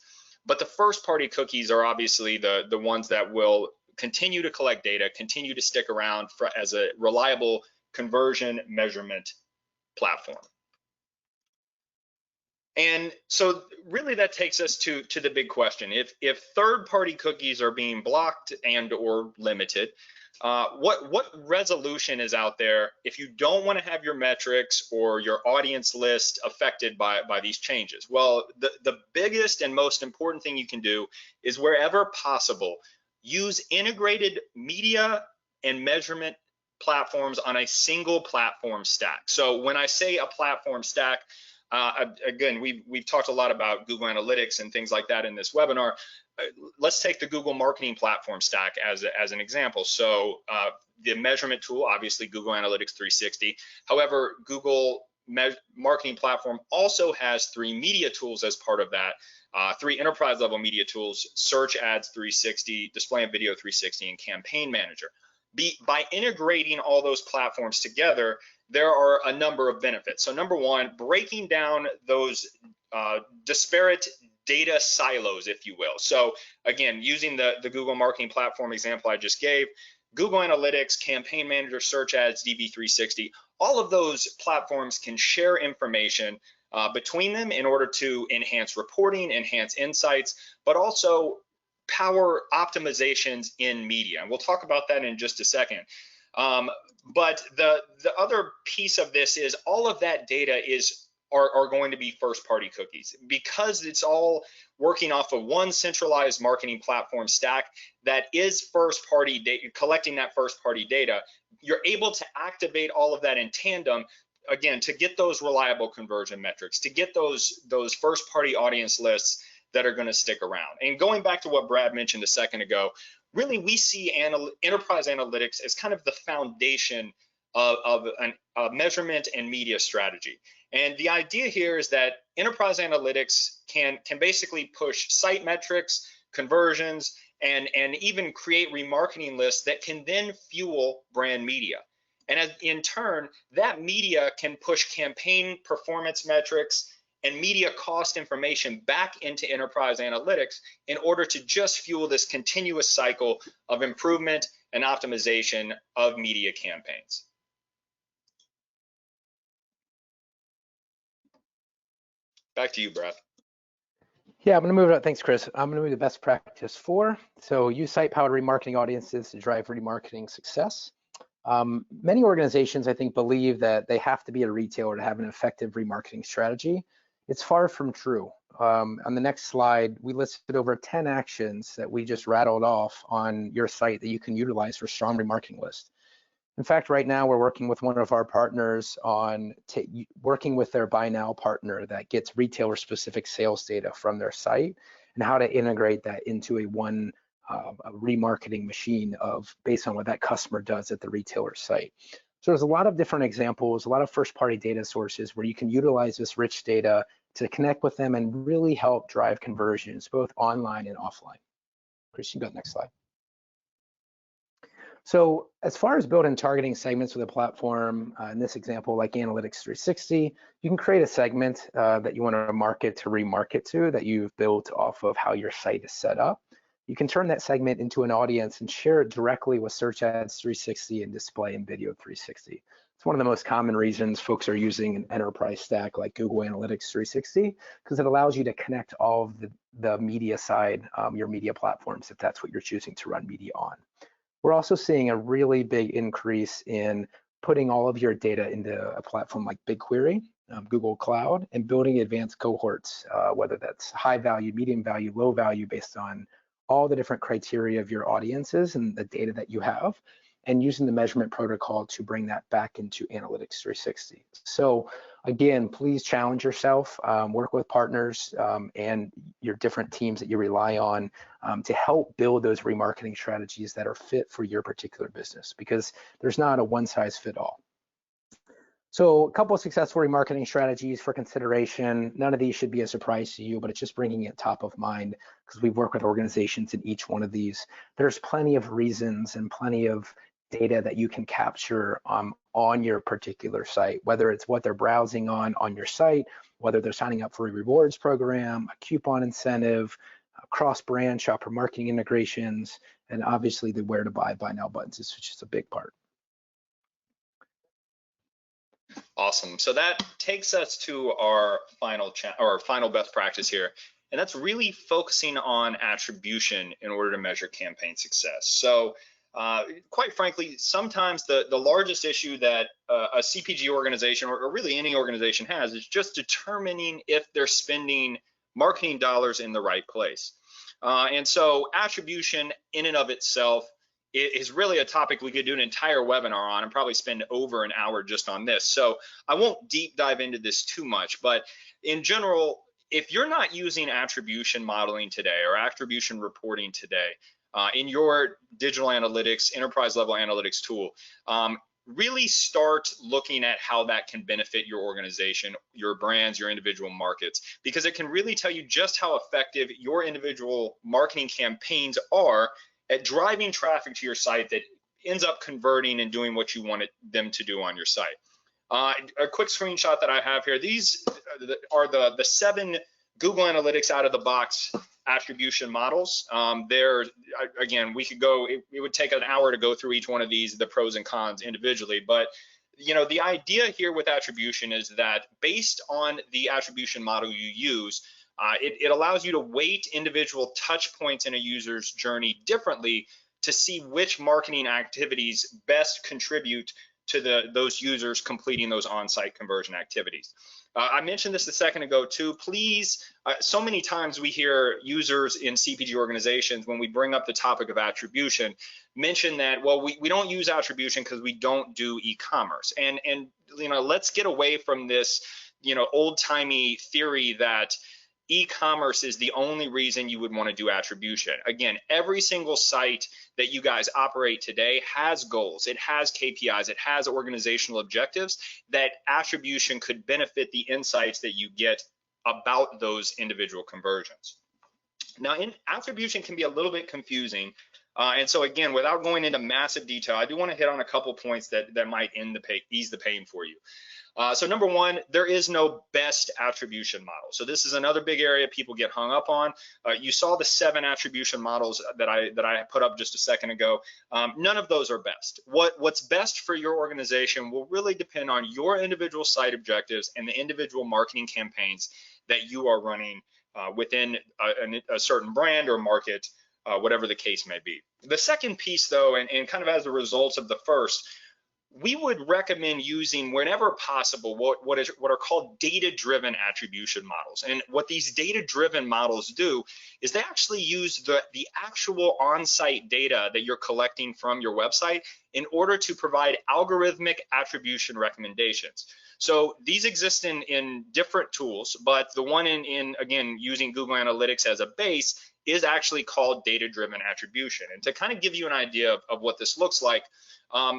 [SPEAKER 1] But the first-party cookies are obviously the ones that will continue to collect data, continue to stick around as a reliable conversion measurement platform. And so really that takes us to the big question. If third-party cookies are being blocked and or limited, what resolution is out there if you don't want to have your metrics or your audience list affected by these changes? Well, the biggest and most important thing you can do is, wherever possible, use integrated media and measurement platforms on a single platform stack. So when I say a platform stack, again, we've talked a lot about Google Analytics and things like that in this webinar. let's take the Google marketing platform stack as an example. So the measurement tool, obviously Google Analytics 360. However, Google marketing platform also has 3 media tools as part of that. 3 enterprise level media tools: Search Ads 360, Display and Video 360, and Campaign Manager. By integrating all those platforms together, there are a number of benefits. So number one, breaking down those disparate data silos, if you will. So again, using the Google marketing platform example I just gave, Google Analytics, Campaign Manager, Search Ads, DV360, all of those platforms can share information between them in order to enhance reporting, enhance insights, but also power optimizations in media. And we'll talk about that in just a second. But the other piece of this is all of that data are going to be first-party cookies, because it's all working off of one centralized marketing platform stack that is first-party data, collecting that first-party data. You're able to activate all of that in tandem, again, to get those reliable conversion metrics, to get those first-party audience lists that are going to stick around. And going back to what Brad mentioned a second ago, really we see enterprise analytics as kind of the foundation of a measurement and media strategy. And the idea here is that enterprise analytics can basically push site metrics, conversions, and even create remarketing lists that can then fuel brand media. And in turn, that media can push campaign performance metrics and media cost information back into enterprise analytics in order to just fuel this continuous cycle of improvement and optimization of media campaigns. Back to you, Brad.
[SPEAKER 2] Yeah, I'm going to move it. Thanks, Chris. I'm going to move to best practice 4. So use site-powered remarketing audiences to drive remarketing success. Many organizations, I think, believe that they have to be a retailer to have an effective remarketing strategy. It's far from true. On the next slide, we listed over 10 actions that we just rattled off on your site that you can utilize for strong remarketing lists. In fact, right now we're working with one of our partners on working with their buy now partner that gets retailer specific sales data from their site and how to integrate that into a remarketing machine based on what that customer does at the retailer site. So there's a lot of different examples, a lot of first party data sources where you can utilize this rich data to connect with them and really help drive conversions both online and offline. Chris, you got the next slide. So as far as building targeting segments with a platform, in this example, like Analytics 360, you can create a segment that you want to market to remarket to that you've built off of how your site is set up. You can turn that segment into an audience and share it directly with Search Ads 360 and Display and Video 360. It's one of the most common reasons folks are using an enterprise stack like Google Analytics 360, because it allows you to connect all of the media side, your media platforms, if that's what you're choosing to run media on. We're also seeing a really big increase in putting all of your data into a platform like BigQuery, Google Cloud, and building advanced cohorts, whether that's high value, medium value, low value, based on all the different criteria of your audiences and the data that you have, and using the measurement protocol to bring that back into Analytics 360. So again, please challenge yourself, work with partners and your different teams that you rely on to help build those remarketing strategies that are fit for your particular business, because there's not a one size fit all. So a couple of successful remarketing strategies for consideration. None of these should be a surprise to you, but it's just bringing it top of mind because we've worked with organizations in each one of these. There's plenty of reasons and plenty of data that you can capture on your particular site, whether it's what they're browsing on your site, whether they're signing up for a rewards program, a coupon incentive, cross-brand shopper marketing integrations, and obviously the where to buy now buttons, which is a big part.
[SPEAKER 1] Awesome. So that takes us to our final best practice here, and that's really focusing on attribution in order to measure campaign success. So quite frankly, sometimes the largest issue that a CPG organization or really any organization has is just determining if they're spending marketing dollars in the right place. And so attribution in and of itself is really a topic we could do an entire webinar on and probably spend over an hour just on this. So I won't deep dive into this too much, but in general, if you're not using attribution modeling today or attribution reporting today in your digital analytics, enterprise level analytics tool, really start looking at how that can benefit your organization, your brands, your individual markets, because it can really tell you just how effective your individual marketing campaigns are at driving traffic to your site that ends up converting and doing what you want them to do on your site. A quick screenshot that I have here, these are the 7 Google Analytics out of the box attribution models. Again, we could go, it would take an hour to go through each one of these, the pros and cons individually, but the idea here with attribution is that based on the attribution model you use, it allows you to weight individual touch points in a user's journey differently to see which marketing activities best contribute to those users completing those on-site conversion activities. I mentioned this a second ago too. Please, so many times we hear users in CPG organizations, when we bring up the topic of attribution, mention that, well, we don't use attribution because we don't do e-commerce. And let's get away from this, old-timey theory that e-commerce is the only reason you would want to do attribution. Again, every single site that you guys operate today has goals, it has KPIs, it has organizational objectives that attribution could benefit the insights that you get about those individual conversions. Now, attribution can be a little bit confusing. And so again, without going into massive detail, I do want to hit on a couple points that might ease the pain for you. So number one, there is no best attribution model. So this is another big area people get hung up on. You saw the 7 attribution models that I put up just a second ago. None of those are best. What's best for your organization will really depend on your individual site objectives and the individual marketing campaigns that you are running within a certain brand or market, whatever the case may be. The second piece though, and kind of as a result of the first, we would recommend using, whenever possible, what are called data-driven attribution models. And what these data-driven models do is they actually use the actual on-site data that you're collecting from your website in order to provide algorithmic attribution recommendations. So these exist in different tools, but the one again, using Google Analytics as a base is actually called data-driven attribution. And to kind of give you an idea of what this looks like,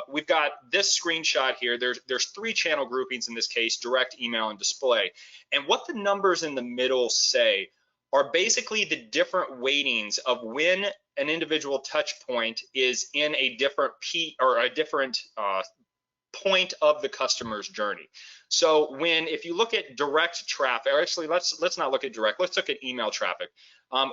[SPEAKER 1] we've got this screenshot here. There's 3 channel groupings in this case: direct, email, and display. And what the numbers in the middle say are basically the different weightings of when an individual touch point is in a different point of the customer's journey. So if you look at direct traffic, or actually let's not look at direct, let's look at email traffic.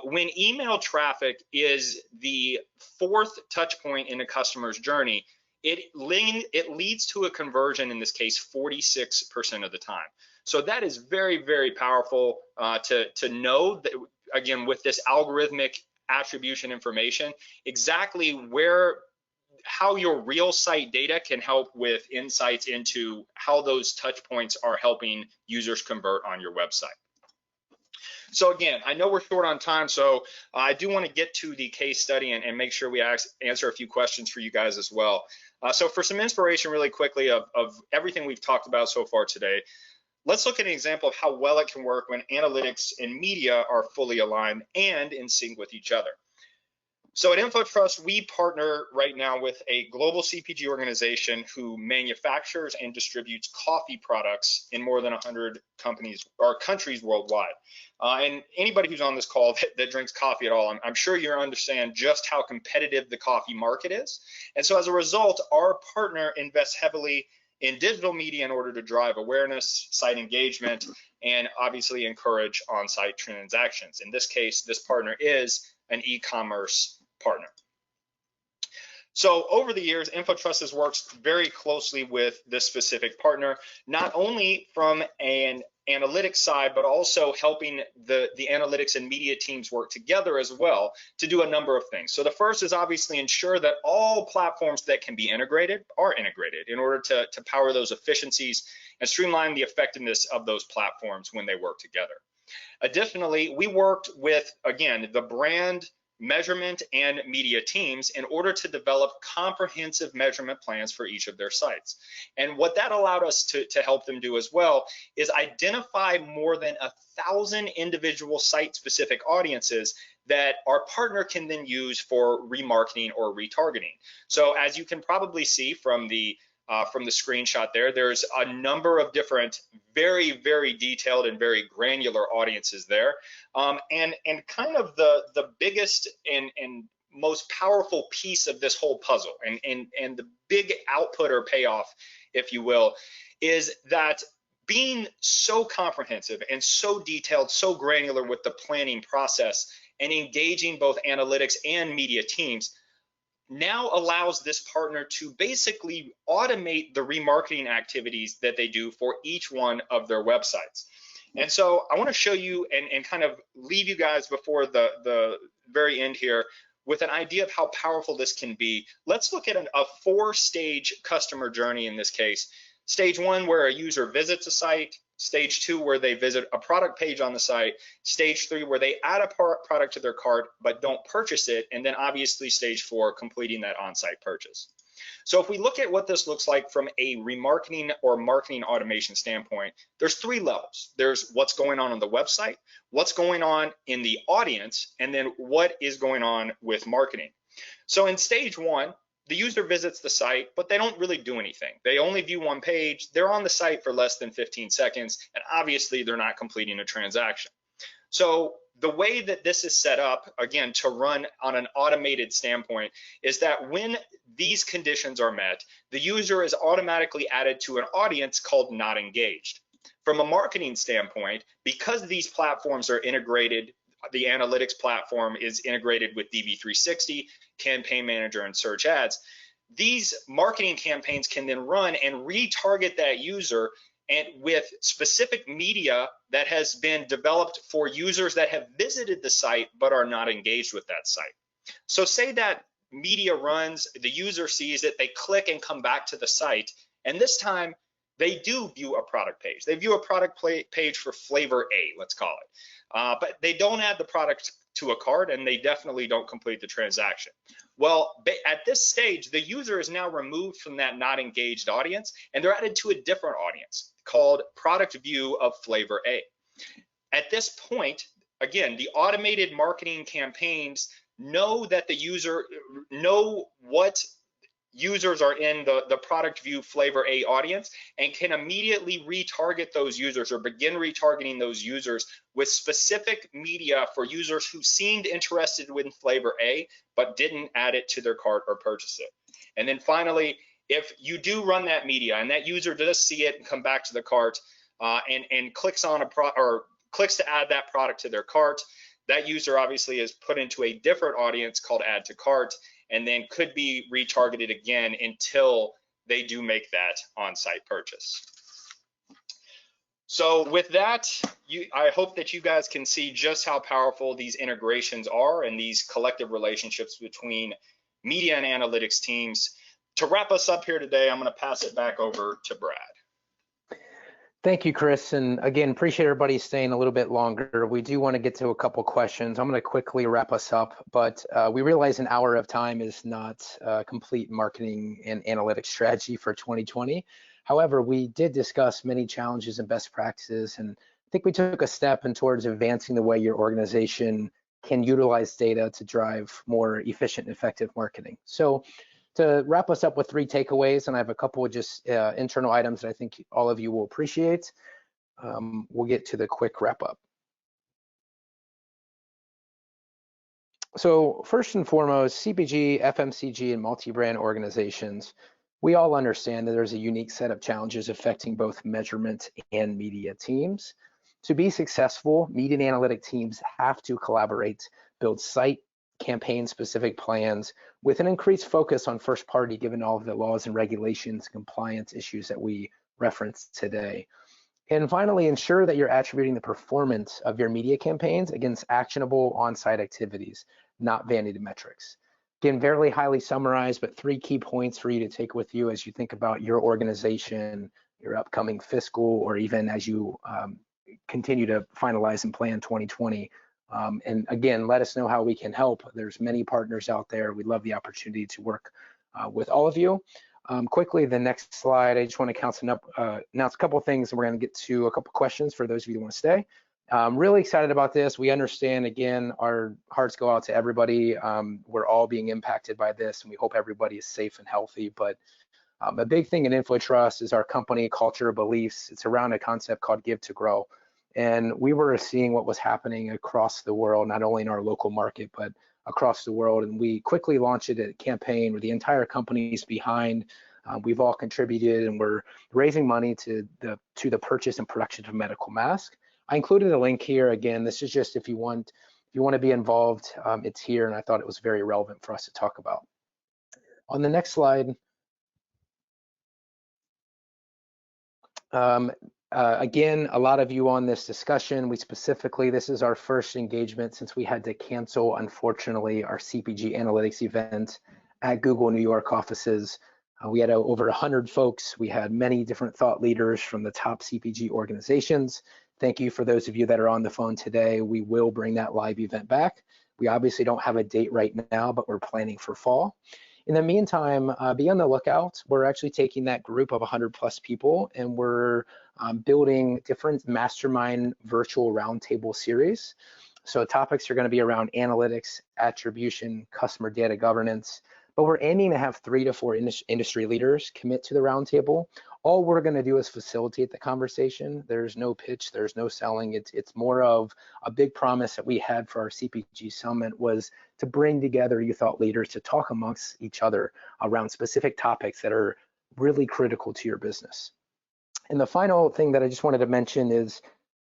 [SPEAKER 1] When email traffic is the 4th touch point in a customer's journey, it leads to a conversion, in this case 46% of the time. So that is very, very powerful to know that, again, with this algorithmic attribution information, exactly how your real site data can help with insights into how those touch points are helping users convert on your website. So again, I know we're short on time, so I do want to get to the case study and make sure we answer a few questions for you guys as well. So for some inspiration really quickly of everything we've talked about so far today, let's look at an example of how well it can work when analytics and media are fully aligned and in sync with each other. So at InfoTrust, we partner right now with a global CPG organization who manufactures and distributes coffee products in more than 100 companies or countries worldwide. And anybody who's on this call that drinks coffee at all, I'm sure you understand just how competitive the coffee market is. And so as a result, our partner invests heavily in digital media in order to drive awareness, site engagement, and obviously encourage on-site transactions. In this case, this partner is an e-commerce partner. So over the years, InfoTrust has worked very closely with this specific partner, not only from an analytics side, but also helping the analytics and media teams work together as well to do a number of things. So the first is obviously ensure that all platforms that can be integrated are integrated in order to power those efficiencies and streamline the effectiveness of those platforms when they work together. Additionally, we worked with, again, the brand measurement and media teams in order to develop comprehensive measurement plans for each of their sites. And what that allowed us to help them do as well is identify more than 1,000 individual site-specific audiences that our partner can then use for remarketing or retargeting. So as you can probably see from the screenshot there, there's a number of different very, very detailed and very granular audiences there. And kind of the biggest and most powerful piece of this whole puzzle and the big output or payoff, if you will, is that being so comprehensive and so detailed, so granular with the planning process and engaging both analytics and media teams now allows this partner to basically automate the remarketing activities that they do for each one of their websites. And so I want to show you and kind of leave you guys before the very end here with an idea of how powerful this can be. Let's look at a 4-stage customer journey in this case. Stage 1, where a user visits a site. Stage 2, where they visit a product page on the site. Stage 3, where they add a product to their cart but don't purchase it. And then obviously stage 4, completing that on-site purchase. So if we look at what this looks like from a remarketing or marketing automation standpoint, there's 3 levels. There's what's going on the website, what's going on in the audience, and then what is going on with marketing. So in stage 1, the user visits the site, but they don't really do anything. They only view one page. They're on the site for less than 15 seconds, and obviously they're not completing a transaction. So the way that this is set up, again, to run on an automated standpoint, is that when these conditions are met, the user is automatically added to an audience called not engaged. From a marketing standpoint, because these platforms are integrated, the analytics platform is integrated with DV360, Campaign Manager, and Search Ads, these marketing campaigns can then run and retarget that user and with specific media that has been developed for users that have visited the site but are not engaged with that site. So say that media runs, the user sees it, they click and come back to the site, and this time they do view a product page. They view a product page for flavor A, let's call it. But they don't add the product to a cart, and they definitely don't complete the transaction. Well, at this stage, the user is now removed from that not engaged audience, and they're added to a different audience called product view of flavor A. At this point, again, the automated marketing campaigns know that the user know what users are in the product view flavor A audience and can immediately retarget those users or begin retargeting those users with specific media for users who seemed interested in flavor A but didn't add it to their cart or purchase it. And then finally, if you do run that media and that user does see it and come back to the cart and clicks on clicks to add that product to their cart, that user obviously is put into a different audience called add to cart, and then could be retargeted again until they do make that on-site purchase. So with that, I hope that you guys can see just how powerful these integrations are and these collective relationships between media and analytics teams. To wrap us up here today, I'm going to pass it back over to Brad.
[SPEAKER 2] Thank you, Chris. And again, appreciate everybody staying a little bit longer. We do want to get to a couple questions. I'm going to quickly wrap us up, but we realize an hour of time is not a complete marketing and analytics strategy for 2020. However, we did discuss many challenges and best practices, and I think we took a step in towards advancing the way your organization can utilize data to drive more efficient and effective marketing. So to wrap us up with 3 takeaways, and I have a couple of just internal items that I think all of you will appreciate. We'll get to the quick wrap up. So first and foremost, CPG, FMCG, and multi-brand organizations, we all understand that there's a unique set of challenges affecting both measurement and media teams. To be successful, media and analytic teams have to collaborate, build site campaign-specific plans with an increased focus on first party, given all of the laws and regulations, compliance issues that we referenced today. And finally, ensure that you're attributing the performance of your media campaigns against actionable on-site activities, not vanity metrics. Again, very highly summarized, but 3 key points for you to take with you as you think about your organization, your upcoming fiscal, or even as you continue to finalize and plan 2020. And again, let us know how we can help. There's many partners out there. We'd love the opportunity to work with all of you. Quickly, the next slide, I just want to announce a couple of things, and we're going to get to a couple of questions for those of you who want to stay. I'm really excited about this. We understand, again, our hearts go out to everybody. We're all being impacted by this, and we hope everybody is safe and healthy. But a big thing in InfoTrust is our company culture, beliefs. It's around a concept called Give to Grow. And we were seeing what was happening across the world, not only in our local market, but across the world. And we quickly launched a campaign where the entire company is behind. We've all contributed, and we're raising money to the purchase and production of medical masks. I included a link here. Again, this is just if you want to be involved, it's here, and I thought it was very relevant for us to talk about. On the next slide, again, a lot of you on this discussion, this is our first engagement since we had to cancel, unfortunately, our CPG analytics event at Google New York offices. We had over 100 folks. We had many different thought leaders from the top CPG organizations. Thank you for those of you that are on the phone today. We will bring that live event back. We obviously don't have a date right now, but we're planning for fall. In the meantime, be on the lookout. We're actually taking that group of 100+ people, and we're building different mastermind virtual roundtable series. So topics are going to be around analytics, attribution, customer data governance, but we're aiming to have 3 to 4 industry leaders commit to the roundtable. All we're going to do is facilitate the conversation. There's no pitch, there's no selling. It's more of a big promise that we had for our CPG Summit was to bring together you thought leaders to talk amongst each other around specific topics that are really critical to your business. And the final thing that I just wanted to mention is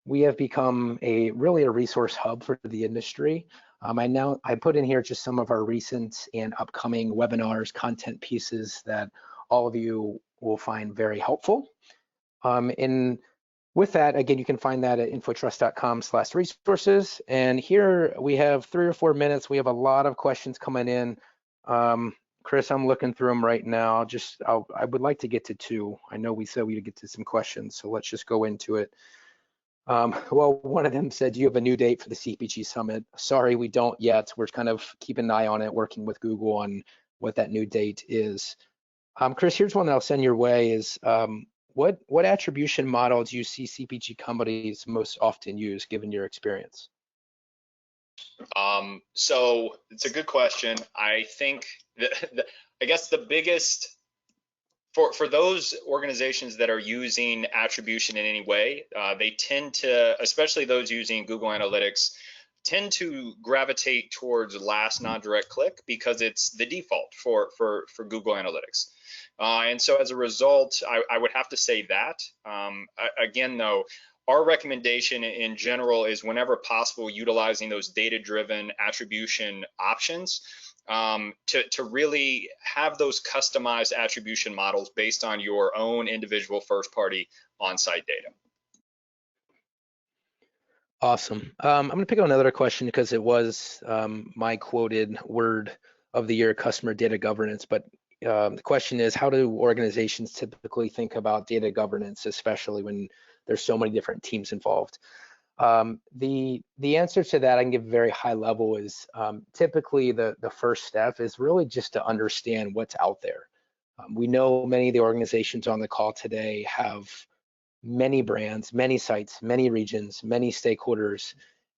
[SPEAKER 2] we have become really a resource hub for the industry. I put in here just some of our recent and upcoming webinars, content pieces that all of you will find very helpful. And with that, again, you can find that at infotrust.com/resources. And here we have 3 or 4 minutes. We have a lot of questions coming in. Chris, I'm looking through them right now. I would like to get to 2. I know we said we'd get to some questions, so let's just go into it. Well, one of them said, do you have a new date for the CPG Summit? Sorry, we don't yet. We're kind of keeping an eye on it, working with Google on what that new date is. Chris, here's one that I'll send your way is, what attribution model do you see CPG companies most often use, given your experience?
[SPEAKER 1] So it's a good question. I think I guess the biggest for those organizations that are using attribution in any way, they tend to, especially those using Google Analytics, tend to gravitate towards last non-direct click because it's the default for Google Analytics. And so as a result, I would have to say that. Again, though, our recommendation in general is whenever possible, utilizing those data-driven attribution options to really have those customized attribution models based on your own individual first-party on-site data.
[SPEAKER 2] Awesome. I'm going to pick up another question because it was my quoted word of the year, customer data governance. But the question is, how do organizations typically think about data governance, especially when there's so many different teams involved? The answer to that I can give very high level is typically the first step is really just to understand what's out there. We know many of the organizations on the call today have many brands, many sites, many regions, many stakeholders,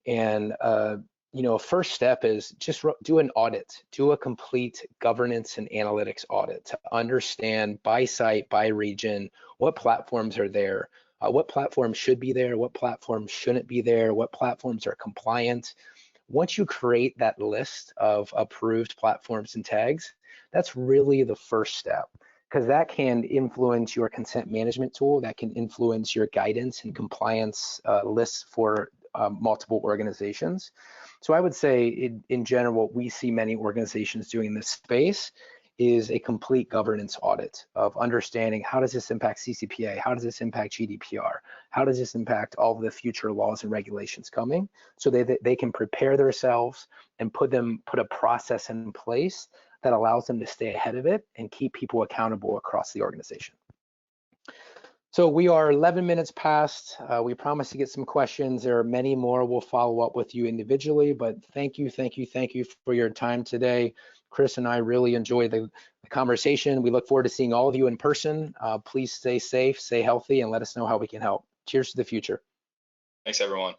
[SPEAKER 2] and a first step is just do an audit, do a complete governance and analytics audit to understand by site, by region, what platforms are there, what platforms should be there, what platforms shouldn't be there, what platforms are compliant. Once you create that list of approved platforms and tags, that's really the first step, because that can influence your consent management tool, that can influence your guidance and compliance lists for multiple organizations. So I would say in general, what we see many organizations doing in this space is a complete governance audit of understanding how does this impact CCPA, how does this impact GDPR, how does this impact all of the future laws and regulations coming, so they can prepare themselves and put a process in place that allows them to stay ahead of it and keep people accountable across the organization. So we are 11 minutes past. We promised to get some questions. There are many more. We'll follow up with you individually, but thank you for your time today. Chris and I really enjoyed the conversation. We look forward to seeing all of you in person. Please stay safe, stay healthy, and let us know how we can help. Cheers to the future.
[SPEAKER 1] Thanks, everyone.